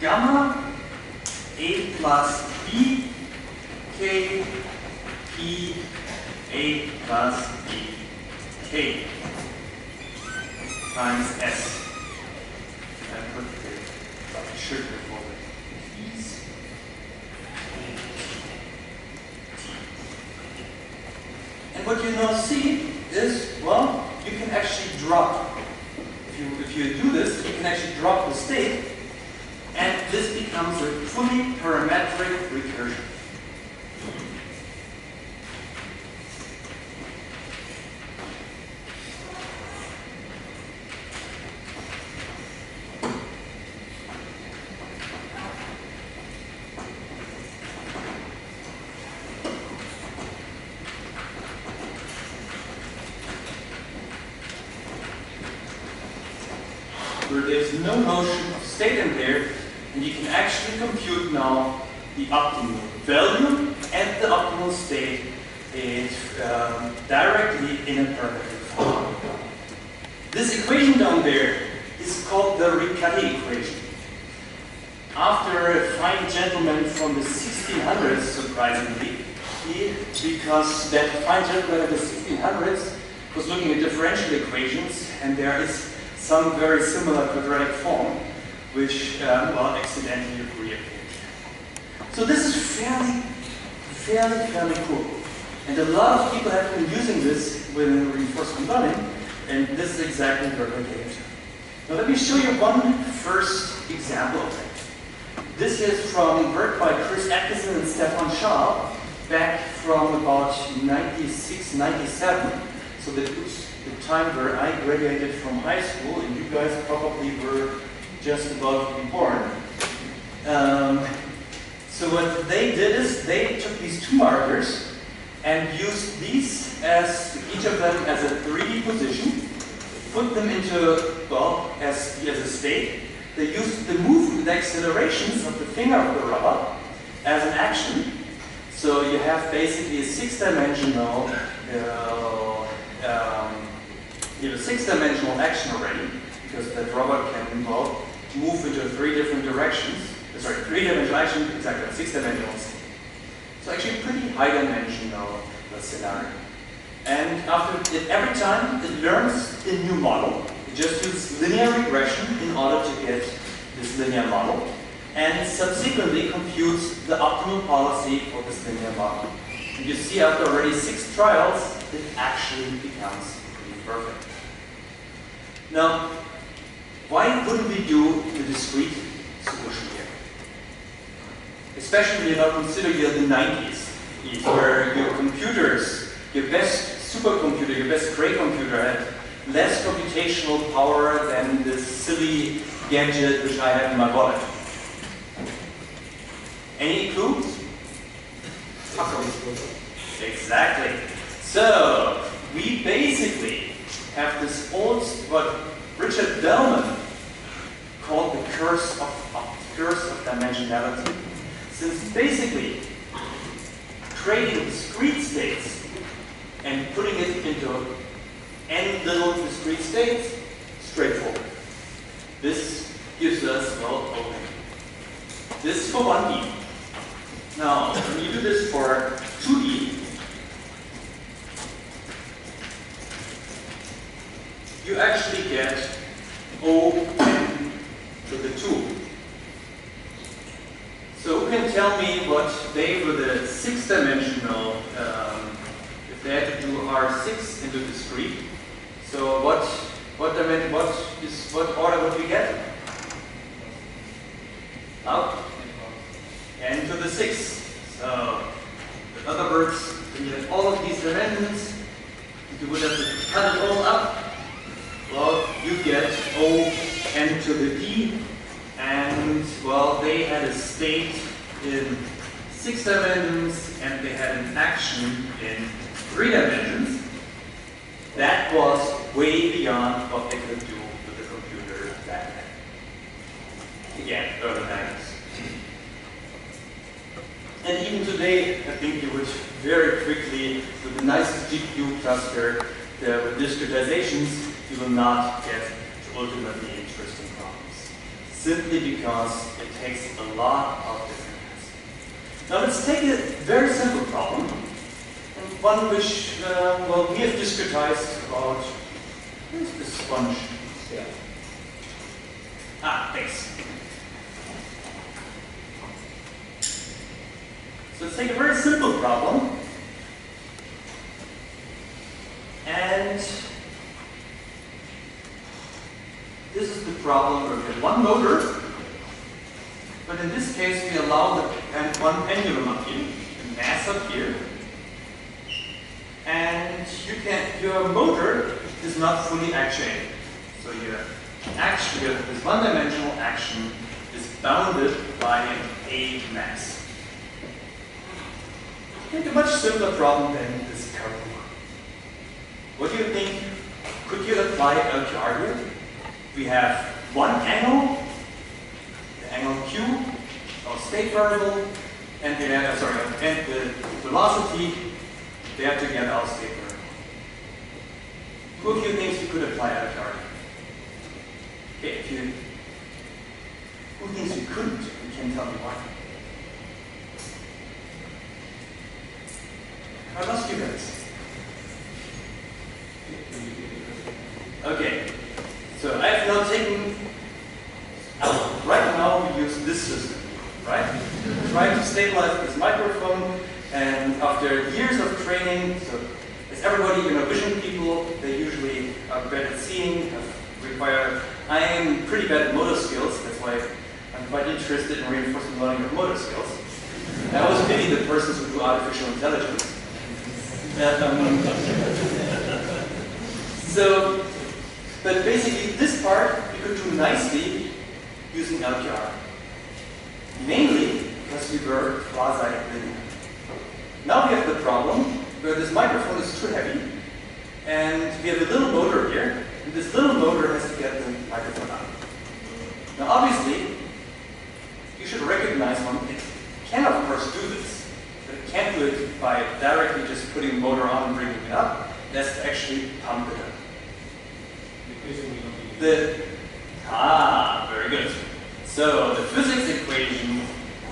[SPEAKER 2] gamma a plus b k p a plus b k times s. I put the sugar for the p's. And what you now see is, well, you can actually drop. If you do this, you can actually drop the state, and this becomes a fully parametric recursion. Where there's no notion of state in there, and you can actually compute now the optimal value and the optimal state is directly in a parametric form. This equation down there is called the Riccati equation. After a fine gentleman from the 1600s, surprisingly, because that fine gentleman of the 1600s was looking at differential equations, and there is some very similar quadratic form, which, well, accidentally reappeared. So this is fairly cool. And a lot of people have been using this with reinforcement learning, and this is exactly where we're getting to. Now let me show you one first example of it. This is from work by Chris Atkinson and Stefan Schaal, back from about 96, 97. So that was the time where I graduated from high school, and you guys probably were just about to be born. So what they did is they took these two markers and used these as, each of them as a 3D position, put them into, well, as a state. They used the movement, the accelerations of the finger of the rubber as an action. So you have basically a six-dimensional action already, because that rubber can, well, move into three different directions. Sorry, three-dimensional action, exactly, six-dimensional state. So actually pretty high-dimensional scenario. And after it, every time it learns a new model, it just uses linear regression in order to get this linear model, and subsequently computes the optimal policy for this linear model. And you see after already 6 trials, it actually becomes pretty perfect. Now, why wouldn't we do the discrete solution here? Especially when you now consider you're the 90s, where your computers, your best supercomputer, your best Cray computer had less computational power than this silly gadget which I have in my wallet. Any clues? Exactly. So, we basically have this old, what Richard Bellman called the curse of dimensionality. Since basically creating discrete states and putting it into n little discrete states, straightforward. This gives us, well, open. This is for 1D. Now, when you do this for 2D, you actually get O(n) to the 2. So who can tell me what they, with a 6-dimensional, if they had to do R6 into discrete, so what order would we get? Now, n to the 6. So, in other words, when you have all of these dimensions, if you would have to cut it all up, well, you get O(n) to the d, and, well, they had a state in 6 dimensions, and they had an action in 3 dimensions. That was way beyond what they could do with the computer back then. Again, early 90s. And even today, I think you would very quickly, with the nicest GPU cluster, with discretizations, you will not get to ultimately interesting problems. Simply because it takes a lot of different tests. Now let's take a very simple problem, and one which, well, we have discretized about, where's the sponge? Yeah. Ah, thanks. So let's take a very simple problem, and this is the problem where we have one motor, but in this case we allow one pendulum up here, the mass up here, and your motor is not fully actuated. So this one-dimensional action is bounded by a mass. Think a much simpler problem than this curve one. What do you think? Could you apply LQR here? We have one angle, the angle Q, our state variable, and the velocity. They have together our state variable. Who of you thinks you could apply LQR? Okay, who thinks you couldn't? You can tell me why. I lost you guys. Okay, so I have now taken out. Right now we use this system, right? Try to stabilize this microphone, and after years of training, so as everybody, vision people, they usually are better at seeing, I am pretty bad at motor skills, that's why I'm quite interested in reinforcement learning of motor skills. I always pity the persons who do artificial intelligence. But basically this part you could do nicely using LQR. Mainly because we were quasi-linear. Now we have the problem where this microphone is too heavy, and we have a little motor here, and this little motor has to get the microphone out. Now obviously, you should recognize one thing. It can of course do this, but it can't do it by directly just putting the motor on and bringing it up. It has to actually pump it up. Very good. So the physics equation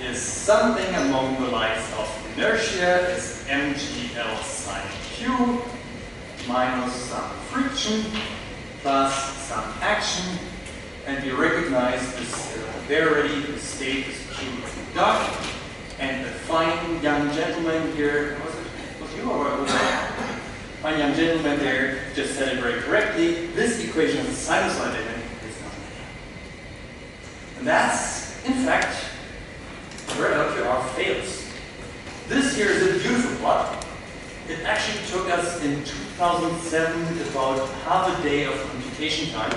[SPEAKER 2] is something among the likes of inertia is mgl sine q minus some friction plus some action, and we recognize this variety, the state is q dot, and the fine young gentleman here, was you or was I? Fine young gentleman there just said it very correctly. This equation is a sinusoid element, it's not linear. And that's, in fact, where LQR fails. This here is a beautiful plot. It actually took us in 2007 about half a day of computation time.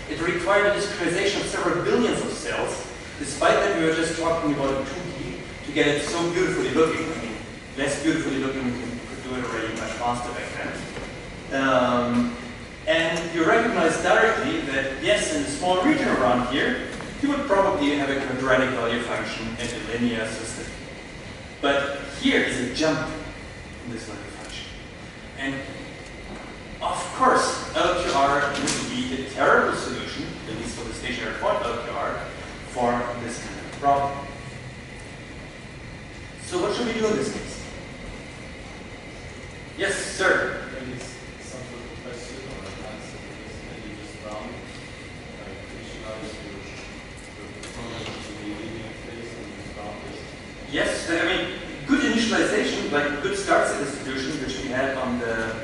[SPEAKER 2] It required a discretization of several billions of cells, despite that we were just talking about a 2D, to get it so beautifully looking. I mean, less beautifully looking, we could do it already much faster back then. And you recognize directly that, yes, in a small region around here, you would probably have a quadratic value function and a linear system. But here is a jump in this value function. And of course, LQR would be a terrible solution, at least for the stationary point LQR, for this kind of problem. So what should we do in this case? Yes, sir?
[SPEAKER 3] Maybe it's some sort of question or an answer to this. Maybe just round, like initialize the program to the linear phase and just round this.
[SPEAKER 2] Yes, I mean, good initialization, like good start set distribution, which we had on the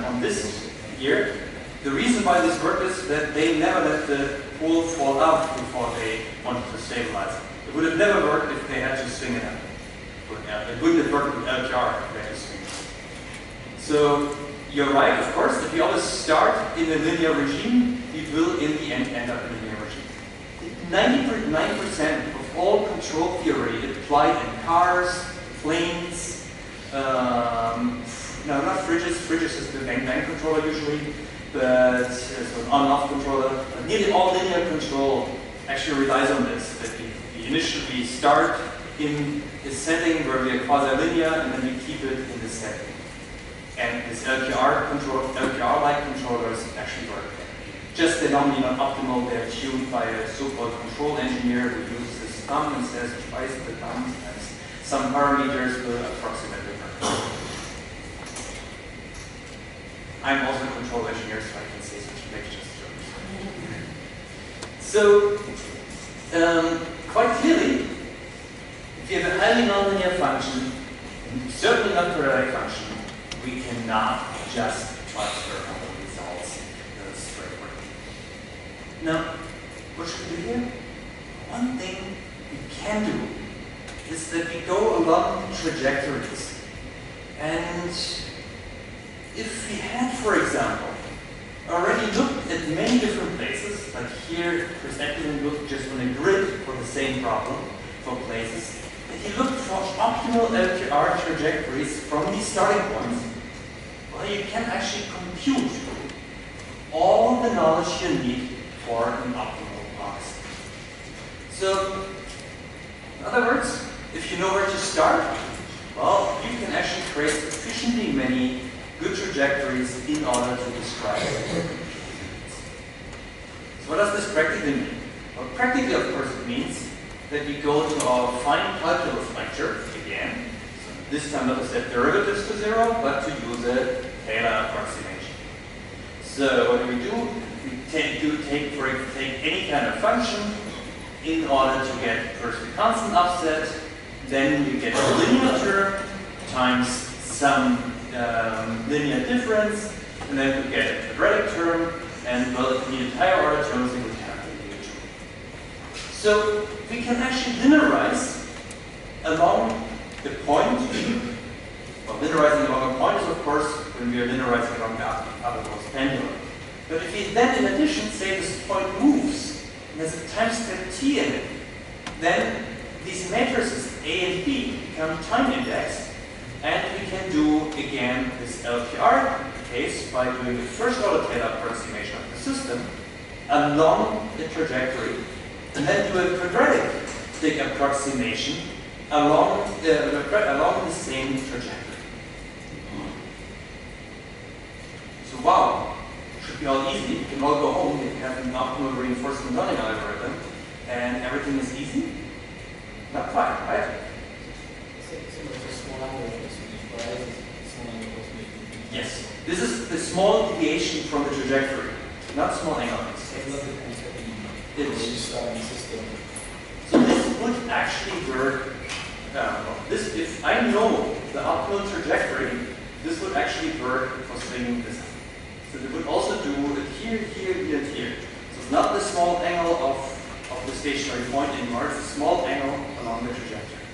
[SPEAKER 2] on this here. The reason why this worked is that they never let the pole fall out before they wanted to stabilize it. It would have never worked if they had to swing it up. It wouldn't have worked with LQR if they had to swing it up. So you're right, of course, if we always start in a linear regime, we will in the end up in a linear regime. 99% of all control theory applied in cars, planes, no, not fridges. Fridges is the bang-bang controller usually, but so an on-off controller. But nearly all linear control actually relies on this, that we initially start in a setting where we are quasi-linear, and then we keep it in this setting. And this LQR-like controllers actually work. Just they're normally not optimal. They're tuned by a so-called control engineer who uses his thumb and says twice the thumb times some parameters will approximate the work. I'm also a control engineer, so I can say such big jokes. So, quite clearly, if you have a highly nonlinear function, and certainly not quadratic function, we cannot just transfer our results straightforward. Now, what should we do here? One thing we can do is that we go along trajectories. And if we had, for example, already looked at many different places, like here, perspective looked just on a grid for the same problem for places, if you look for optimal LQR trajectories from these starting points, well, you can actually compute all the knowledge you need for an optimal box. So, in other words, if you know where to start, well, you can actually create sufficiently many good trajectories in order to describe it. So what does this practically mean? Well, practically, of course, it means that we go to our fine calculus lecture again. So this time not to set derivatives to zero, but to use a Taylor approximation. So what do? We take any kind of function in order to get first the constant offset, then you get a linear term times some linear difference, and then we get a quadratic term, and well, if you need higher order terms, we would have the linear term. So we can actually linearize along the point. Well, linearizing along a point is, of course, when we are linearizing along the uppermost pendulum. But if we then, in addition, say this point moves, and there's a time step t in it, then these matrices A and B become time indexed, and we can do again this LPR case by doing the first order Taylor approximation of the system along the trajectory, and then do a quadratic approximation along the same trajectory. So wow, should be all easy. You can all go home, you have an optimal reinforcement learning algorithm, and everything is easy? Not quite, right? Yes. This is the small deviation from the trajectory, not small angle. So this would actually work. If I know the optimal trajectory, this would actually work for stringing this. So they would also do it here, here, here, and here. So it's not the small angle of the stationary point anymore, it's a small angle along the trajectory.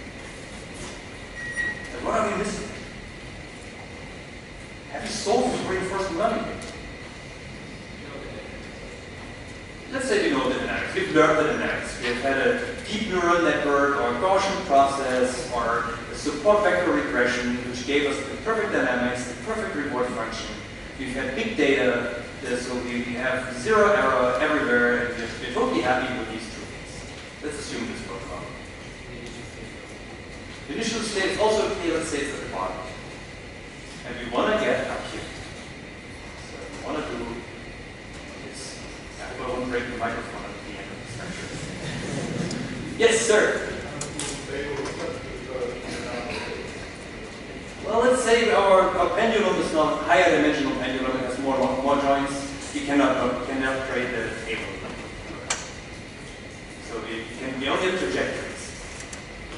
[SPEAKER 2] And what are we missing? Have you solved the reinforcement learning? Let's say we know the dynamics. We've learned the dynamics. We have had a deep neural network or a Gaussian process or a support vector regression which gave us the perfect dynamics, the perfect reward function. We've had big data, so we have zero error everywhere, and we're totally happy with these two things. Let's assume this goes well. The initial state is also okay, let's say it's at the bottom. And we want to get up here. So we want to do this. I hope I won't break the microphone at the end of this lecture. Yes, sir. Well, let's say our pendulum is not a higher dimensional pendulum, it has more joints. You cannot create the table. So we only have trajectories.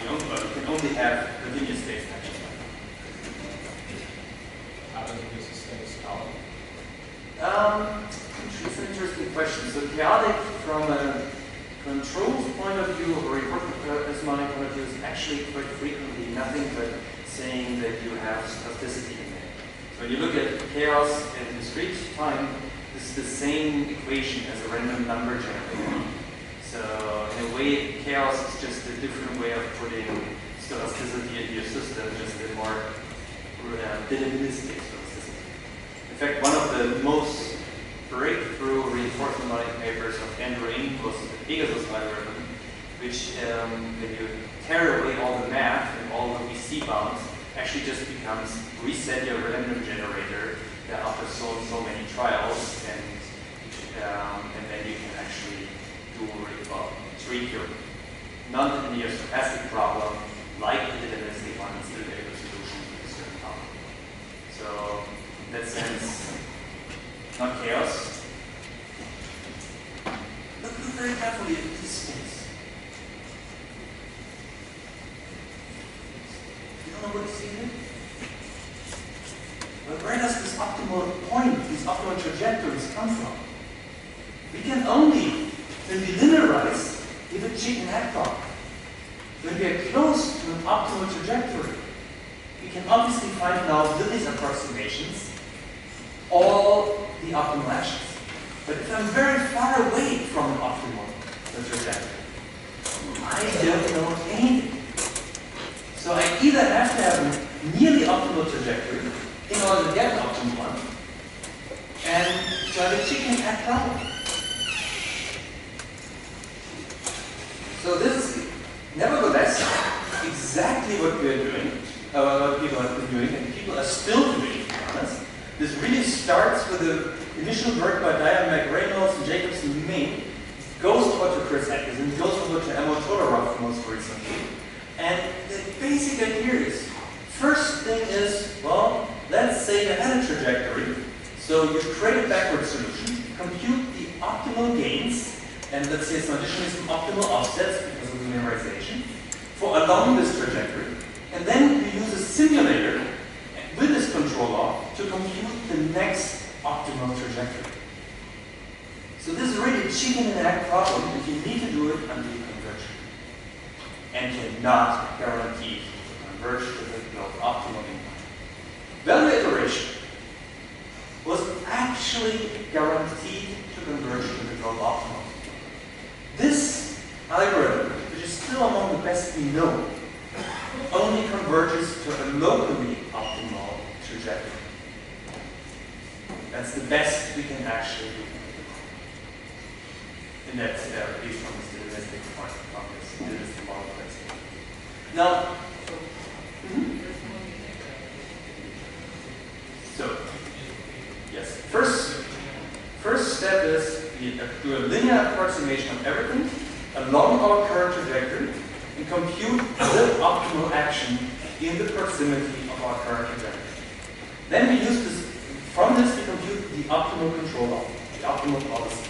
[SPEAKER 2] We can only have continuous states actually.
[SPEAKER 3] How does it use the state scala?
[SPEAKER 2] It's an interesting question. So chaotic from a controls point of view or reinforcement point of view is actually quite frequently nothing but saying that you have stochasticity in there. So when you look at chaos in discrete time, this is the same equation as a random number generator. So in a way, chaos is just a different way of putting stochasticity into your system, just a more deterministic stochasticity. In fact, one of the most breakthrough reinforcement learning papers of Andrew Ng was the Pegasus algorithm, which when you tear away all the math and all the VC bounds, actually just becomes reset your random generator after so many trials, and then you can actually do treat your non-linear stochastic problem like the deterministic one and still get a solution to a certain problem. So in that sense, not chaos. Look very carefully at this space. You don't know what you see here? Well, where does this optimal point, these optimal trajectories come from? We can only, when we linearize, give a chicken egg problem. When we are close to an optimal trajectory, we can obviously find now with these approximations all the optimal actions. But if I'm very far away from an optimal trajectory, I don't know anything. So I either have to have a nearly optimal trajectory in order to get an optimal one, and so I have a chicken and egg problem. So this is nevertheless exactly what we are doing, what people have been doing, and people are still doing, to be honest. This really starts with the initial work by Diane McReynolds and Jacobson Ming, goes over to Chris Atkinson, goes over to Emil Todorov most recently. And the basic idea is, first thing is, well, let's say you had a trajectory. So you create a backward solution, compute the optimal gains, and let's say some additionally some optimal offsets because of linearization for along this trajectory. And then you use a simulator with this control law to compute the next optimal trajectory. So this is really a chicken and egg problem, and you need to do it until you converge. And cannot guarantee to converge to the optimal input. Value iteration was actually guaranteed to converge to the global optimal. This algorithm, which is still among the best we know, to a locally optimal trajectory. That's the best we can actually do. And that's based on the deterministic point of this deterministic model principle. Now, so yes, first step is we do a linear approximation of everything along our current trajectory and compute the optimal action in the proximity of our current trajectory. Then we use this. From this, we compute the optimal control law, the optimal policy.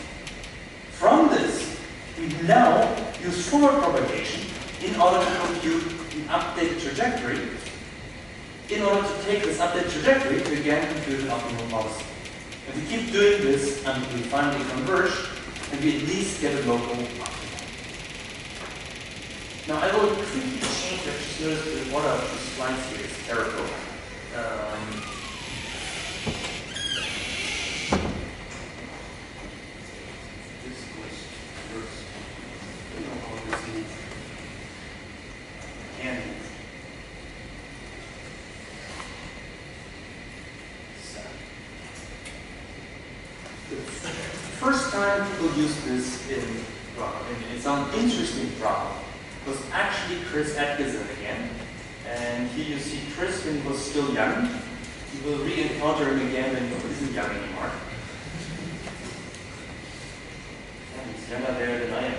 [SPEAKER 2] From this, we now use forward propagation in order to compute an updated trajectory, in order to take this updated trajectory to again compute an optimal policy. And we keep doing this until we finally converge, and we at least get a local optimal. Now I will quickly change, I just noticed that one of the slides here is terrible. First time people use this in some interesting problem was actually Chris Atkinson again. And here you see Chris when he was still young. You will re-encounter him again when he isn't young anymore. And he's younger there than I am.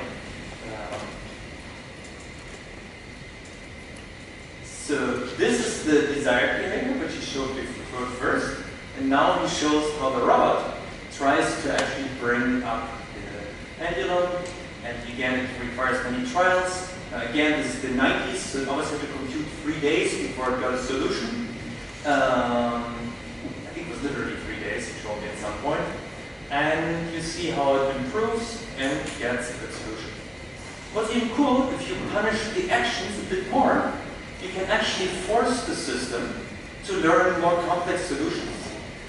[SPEAKER 2] So this is the desired behavior, which he showed before first. And now he shows how the robot tries to actually bring up the pendulum, and again it requires many trials. Again, this is the 90s, so it always had to compute 3 days before it got a solution. I think it was literally 3 days, it showed me at some point. And you see how it improves and gets a good solution. What's even cool, if you punish the actions a bit more, you can actually force the system to learn more complex solutions.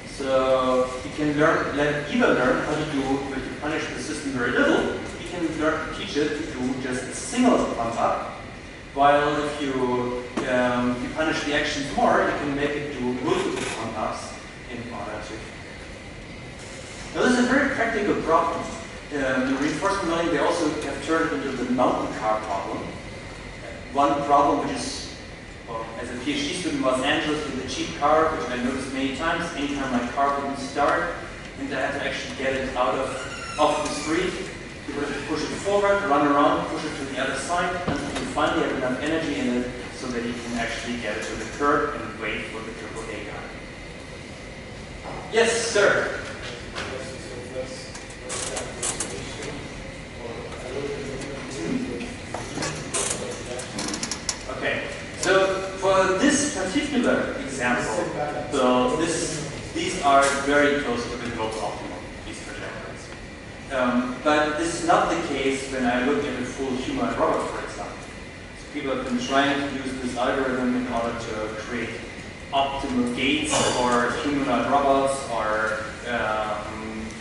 [SPEAKER 2] So you can let it either learn how to do, if you punish the system very little, you can teach it to do just a single pump up, while if you punish the actions more, you can make it do multiple pump ups in order to. Now this is a very practical problem. In reinforcement learning, they also have turned it into the mountain car problem. One problem which is, well, as a PhD student in Los Angeles with a cheap car, which I noticed many times, anytime my car wouldn't start, and I had to actually get it out off the street. You would have to push it forward, run around, push it to the other side, until you finally have enough energy in it so that you can actually get it to the curb and wait for the AAA guy. Yes, sir. Okay, so for this particular example, so these are very close to the global optimum, these trajectories. But this is not the case when I look at a full humanoid robot, for example. So people have been trying to use this algorithm in order to create optimal gates for humanoid robots, or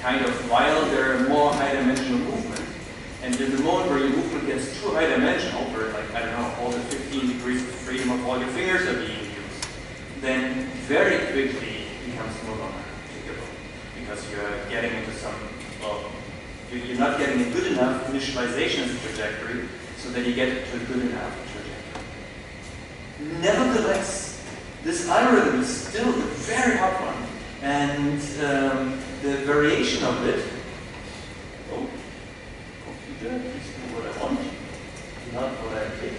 [SPEAKER 2] kind of while they're more high-dimensional movement. And in the moment where your movement gets too high-dimensional, where like, I don't know, all the 15 degrees of freedom of all your fingers are being used, then very quickly it becomes no longer applicable. Because you're getting into some, well, you're not getting a good enough initialization as a trajectory so that you get to a good enough trajectory. Nevertheless, this algorithm is still a very hard one. And the variation of it, please do what I want, not what I think.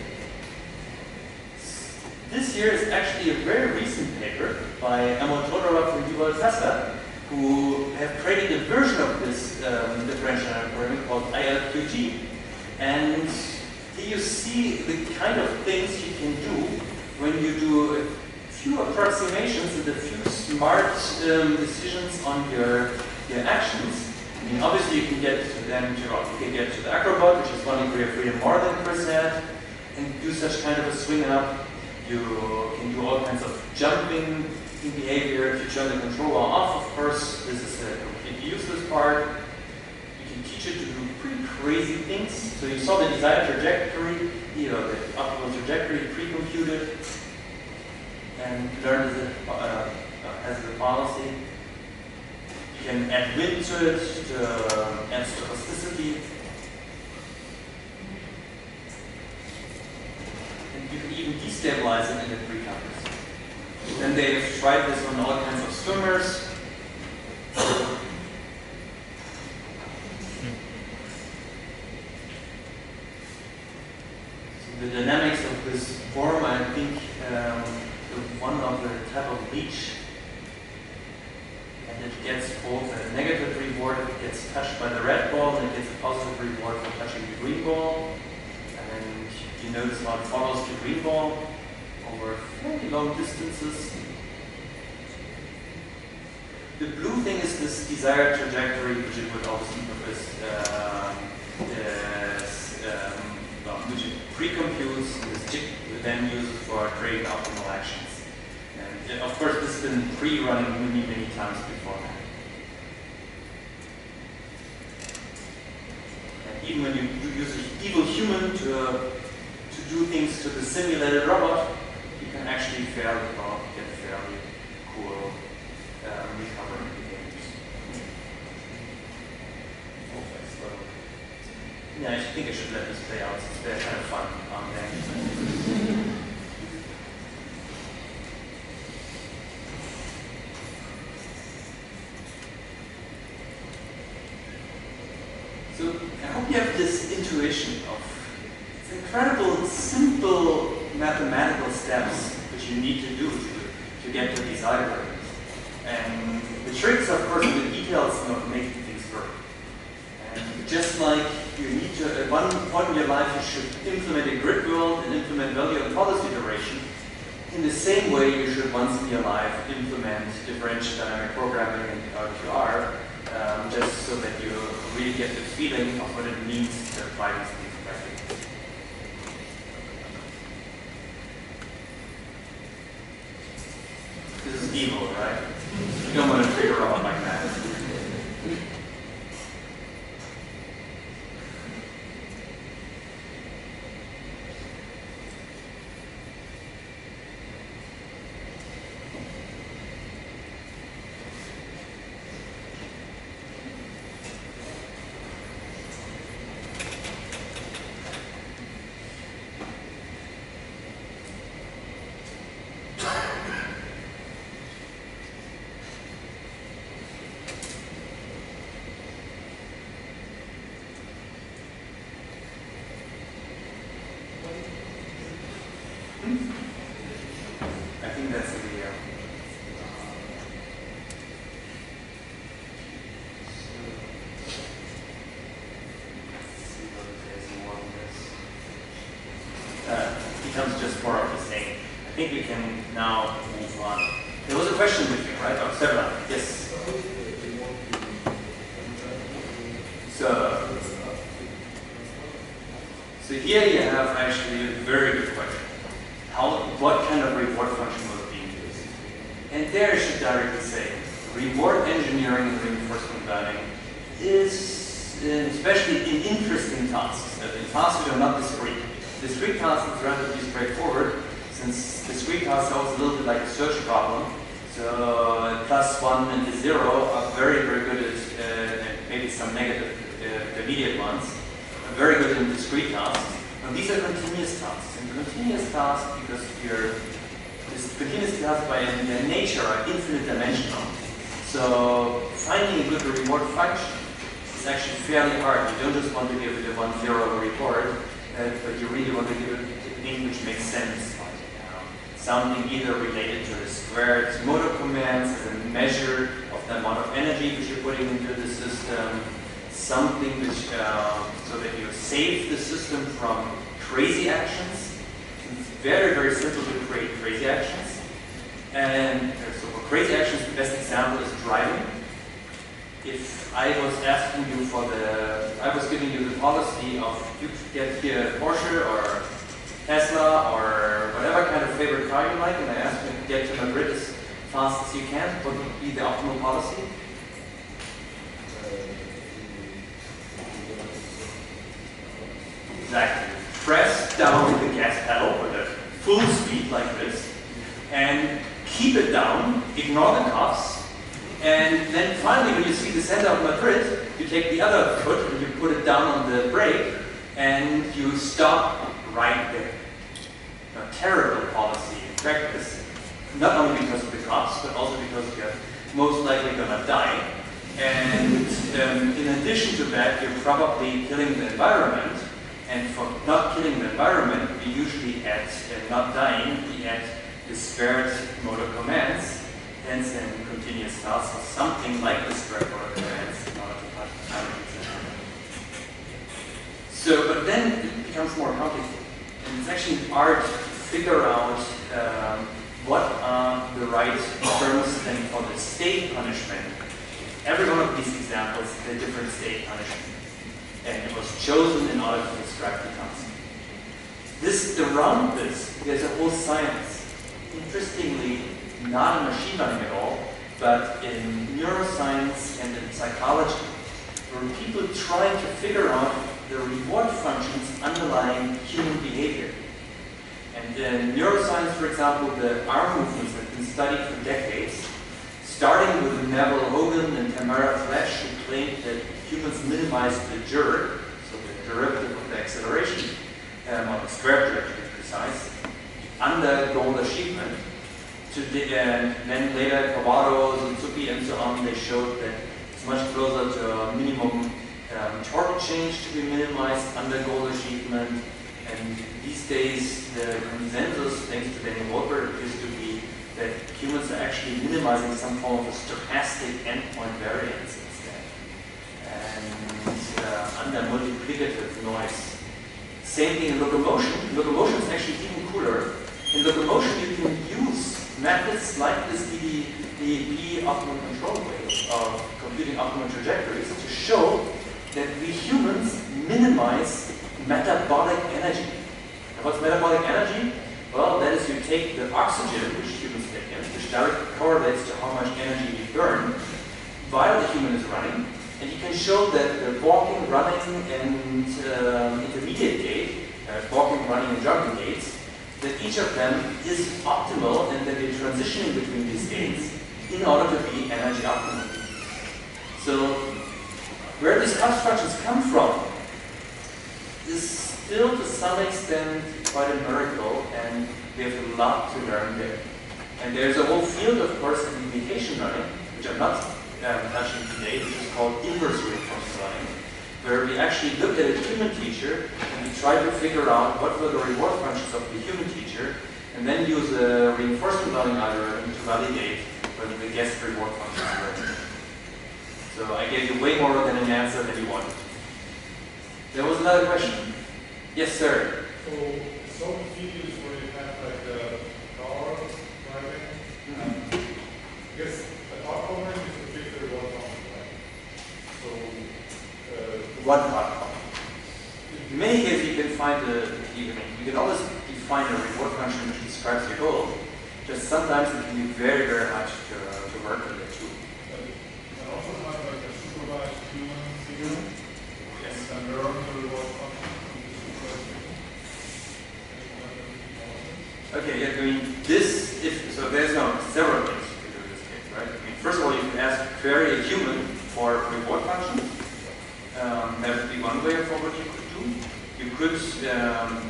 [SPEAKER 2] This here is actually a very recent paper by Emil Todorov and Yuval Tessa, who have created a version of this differential algorithm called ILQG. And here you see the kind of things you can do when you do a few approximations and a few smart decisions on your actions. I mean, obviously you can get to the acrobat, which is 1 degree of freedom more than Chris had, and do such kind of a swing up. You can do all kinds of jumping behavior. If you turn the controller off, of course, this is a completely useless part. You can teach it to do pretty crazy things. So you saw the desired trajectory, the optimal trajectory pre-computed. can learn as a policy. You can add wind to it, to add stochasticity. And you can even destabilize it in the precursors. Then they've tried this on all kinds of swimmers. The dynamics of this form, I think, one of the type of leech, and it gets both a negative reward if it gets touched by the red ball, and it gets a positive reward for touching the green ball. And you notice how it follows the green ball over fairly long distances. The blue thing is this desired trajectory, which it would also which it pre-computes and this then uses for creating optimal actions. And of course, this has been pre-running many times beforehand. And even when you use an evil human to do things to the simulated robot, you can actually get fairly cool recovery behaviors. Yeah, I think I should let this play out since they're kind of fun on there. So I hope you have this intuition of these incredible, simple mathematical steps which you need to do to get to these algorithms. And the tricks, of course, in the details of making things work. And just like you need to, at one point in your life, you should implement a grid world and implement value and policy iteration. In the same way, you should once in your life implement differential dynamic programming and RQR, just so that you really get the feeling of what it means to apply these things practically. This is evil, right? You don't want to figure out like that. I think that's the video. Becomes just more of the same. I think we can now move on. There was a question with you, right? Oh, Stefan, yes. So here you have actually a very good question. What kind of reward function was being used? And there I should directly say, reward engineering and reinforcement learning is, especially in interesting tasks, in tasks which are not discrete. Discrete tasks is relatively straightforward, since discrete tasks are always a little bit like a search problem. So +1 and the 0 are very good at, maybe some negative intermediate ones, are very good in discrete tasks. And these are continuous tasks. And continuous tasks, because this continuous tasks by their nature are infinite dimensional. So finding a good reward function is actually fairly hard. You don't just want to give it a 1-0 reward, but you really want to give it a thing which makes sense. Like, something either related to the squared motor commands as a measure of the amount of energy which you're putting into the system, something which, so that you save the system from crazy actions. It's very simple to create crazy actions. And so for crazy actions, the best example is driving. If I was asking you I was giving you the policy of you get here Porsche or Tesla or whatever kind of favorite car you like, and I asked you to get to Madrid as fast as you can, what would be the optimal policy? Exactly. Press down the gas pedal with a full speed like this, and keep it down, ignore the cuffs, and then finally when you see the center of Madrid, you take the other foot and you put it down on the brake and you stop right there. A terrible policy in practice, not only because of the cuffs, but also because you're most likely gonna die. And in addition to that, you're probably killing the environment. And for not killing the environment, we usually add, not dying, we add disparate motor commands, hence in continuous tasks or something like disparate motor commands in order to touch time. So, but then it becomes more complicated. And it's actually hard to figure out what are the right terms then for the state punishment. Every one of these examples is a different state punishment. And it was chosen in order to describe the task. Around this, there's a whole science. Interestingly, not in machine learning at all, but in neuroscience and in psychology, where people try to figure out the reward functions underlying human behavior. And in neuroscience, for example, the arm movements have been studied for decades, starting with Neville Hogan and Tamara Flesch, who claimed that humans minimize the jerk, so the derivative of the acceleration, or the square jerk to be precise, under goal achievement. And then later, Cavado, Suzuki, and so on, they showed that it's much closer to a minimum torque change to be minimized under goal achievement. And these days, the consensus, thanks to Daniel Wolper, appears to be that humans are actually minimizing some form of a stochastic endpoint variance instead. And under multiplicative noise. Same thing in locomotion. Locomotion is actually even cooler. In locomotion, you can use methods like this DDP optimal control way of computing optimal trajectories to show that we humans minimize metabolic energy. And what's metabolic energy? Well, that is you take the oxygen, which humans take in, which directly correlates to how much energy we burn while the human is running. And you can show that the walking, running, and intermediate gait, walking, running, and jogging gaits, that each of them is optimal and that we're transitioning between these gaits in order to be energy optimal. So, where these constructions come from is still to some extent quite a miracle, and we have a lot to learn there. And there's a whole field, of course, in imitation learning, which I'm not touching today, which is called inverse reinforcement learning, where we actually look at a human teacher and we try to figure out what were the reward functions of the human teacher, and then use a reinforcement learning algorithm to validate whether the guest reward functions were. So I gave you way more than an answer than you wanted. There was another question. Yes, sir.
[SPEAKER 4] So some videos where you have like the car driving, I guess the car covering is a bigger one on right? So
[SPEAKER 2] What car? In many cases, you can find you can always define a reward function which describes your goal. Just sometimes it can be very, very hard to work with it too.
[SPEAKER 4] I also have like a supervised human figure.
[SPEAKER 2] Yes.
[SPEAKER 4] And learn the reward function.
[SPEAKER 2] Okay, yeah, I mean, so there's several things you can do in this case, right? I mean, first of all, you can ask query a human for reward function. That would be one way of what you could do. You could,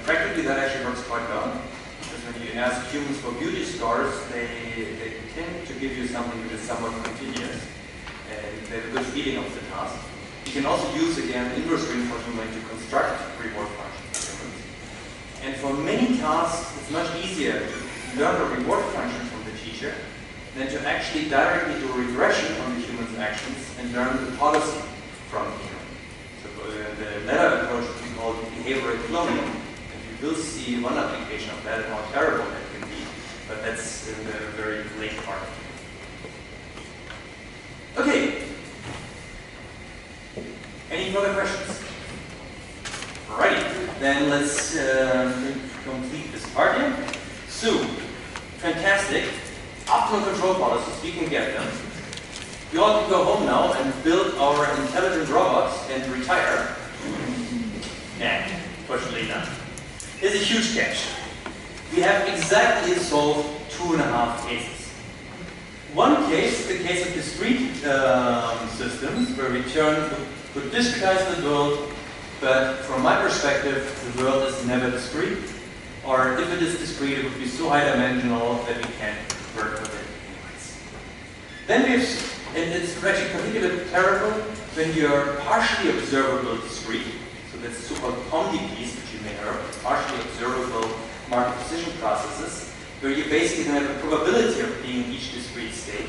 [SPEAKER 2] practically that actually works quite well. Because when you ask humans for beauty scores, they tend to give you something which is somewhat continuous. And they have a good feeling of the task. You can also use, again, inverse reinforcement learning to construct reward functions. And for many tasks, it's much easier to learn a reward function from the teacher than to actually directly do regression on the human's actions and learn the policy from the human. So the latter approach we call behavioral cloning, and you will see one application of that and how terrible that can be, but that's in the very late part. Okay. Any further questions? Alrighty, then let's complete this part here. So, fantastic. Optimal control policies, we can get them. We all can go home now and build our intelligent robots and retire. Fortunately not. Here's a huge catch. We have exactly solved 2.5 cases. One case, the case of discrete systems, where we could discretize the world, but from my perspective, the world is never discrete. Or if it is discrete, it would be so high dimensional that we can't work with it anyways. Then we have, and it's actually particularly terrible when you're partially observable discrete. So that's so-called POMDPs, which you may have heard, partially observable market precision processes, where you basically have a probability of being in each discrete state.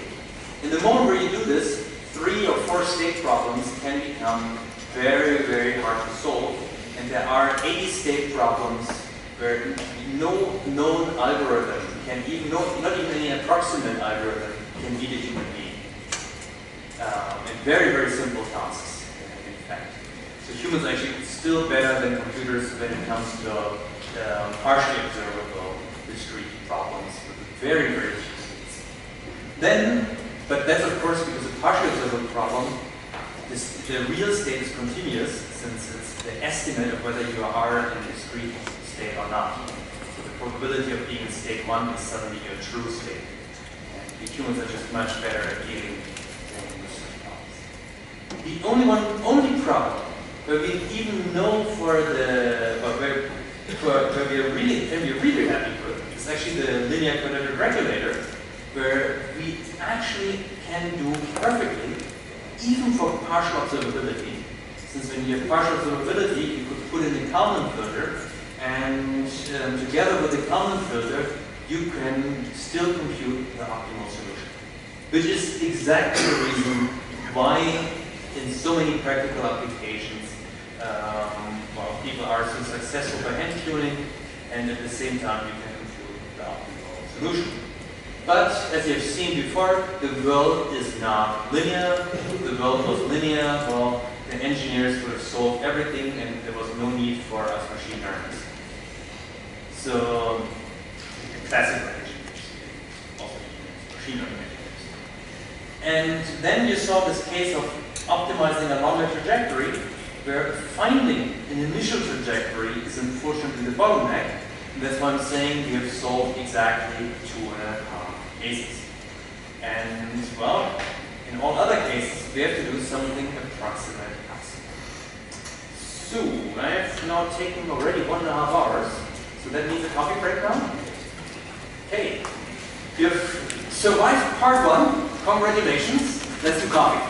[SPEAKER 2] In the moment where you do this, 3 or 4 state problems can become very, very hard to solve. And there are 80 state problems where no known algorithm can even, not even any approximate algorithm can beat a human being. And very, very simple tasks, in fact. So humans are actually still better than computers when it comes to partially observable discrete problems with very, very few states. Then, but that's of course because a partially observable problem, the real state is continuous, since it's the estimate of whether you are in a discrete state or not. So the probability of being in state 1 is suddenly your true state. And the humans are just much better at dealing with such problems. The only problem where we even know where we are really happy with is actually the linear quadratic regulator, where we actually can do perfectly, even for partial observability. Since when you have partial observability, you could put in the Kalman filter, and together with the Kalman filter, you can still compute the optimal solution. Which is exactly the reason why in so many practical applications, people are so successful by hand tuning, and at the same time you can compute the optimal solution. But as you've seen before, the world is not linear. If the world was linear, well, the engineers would have solved everything and there was no need for us machine learners. So, classical engineers, also machine learning engineers. And then you saw this case of optimizing a longer trajectory, where finding an initial trajectory is unfortunately the bottleneck. And that's why I'm saying we have solved exactly 2.5 cases. And, well, in all other cases, we have to do something approximate. So, I have now taken already 1.5 hours, so that means a coffee break now? Okay. You have survived part 1. Congratulations. Let's do coffee.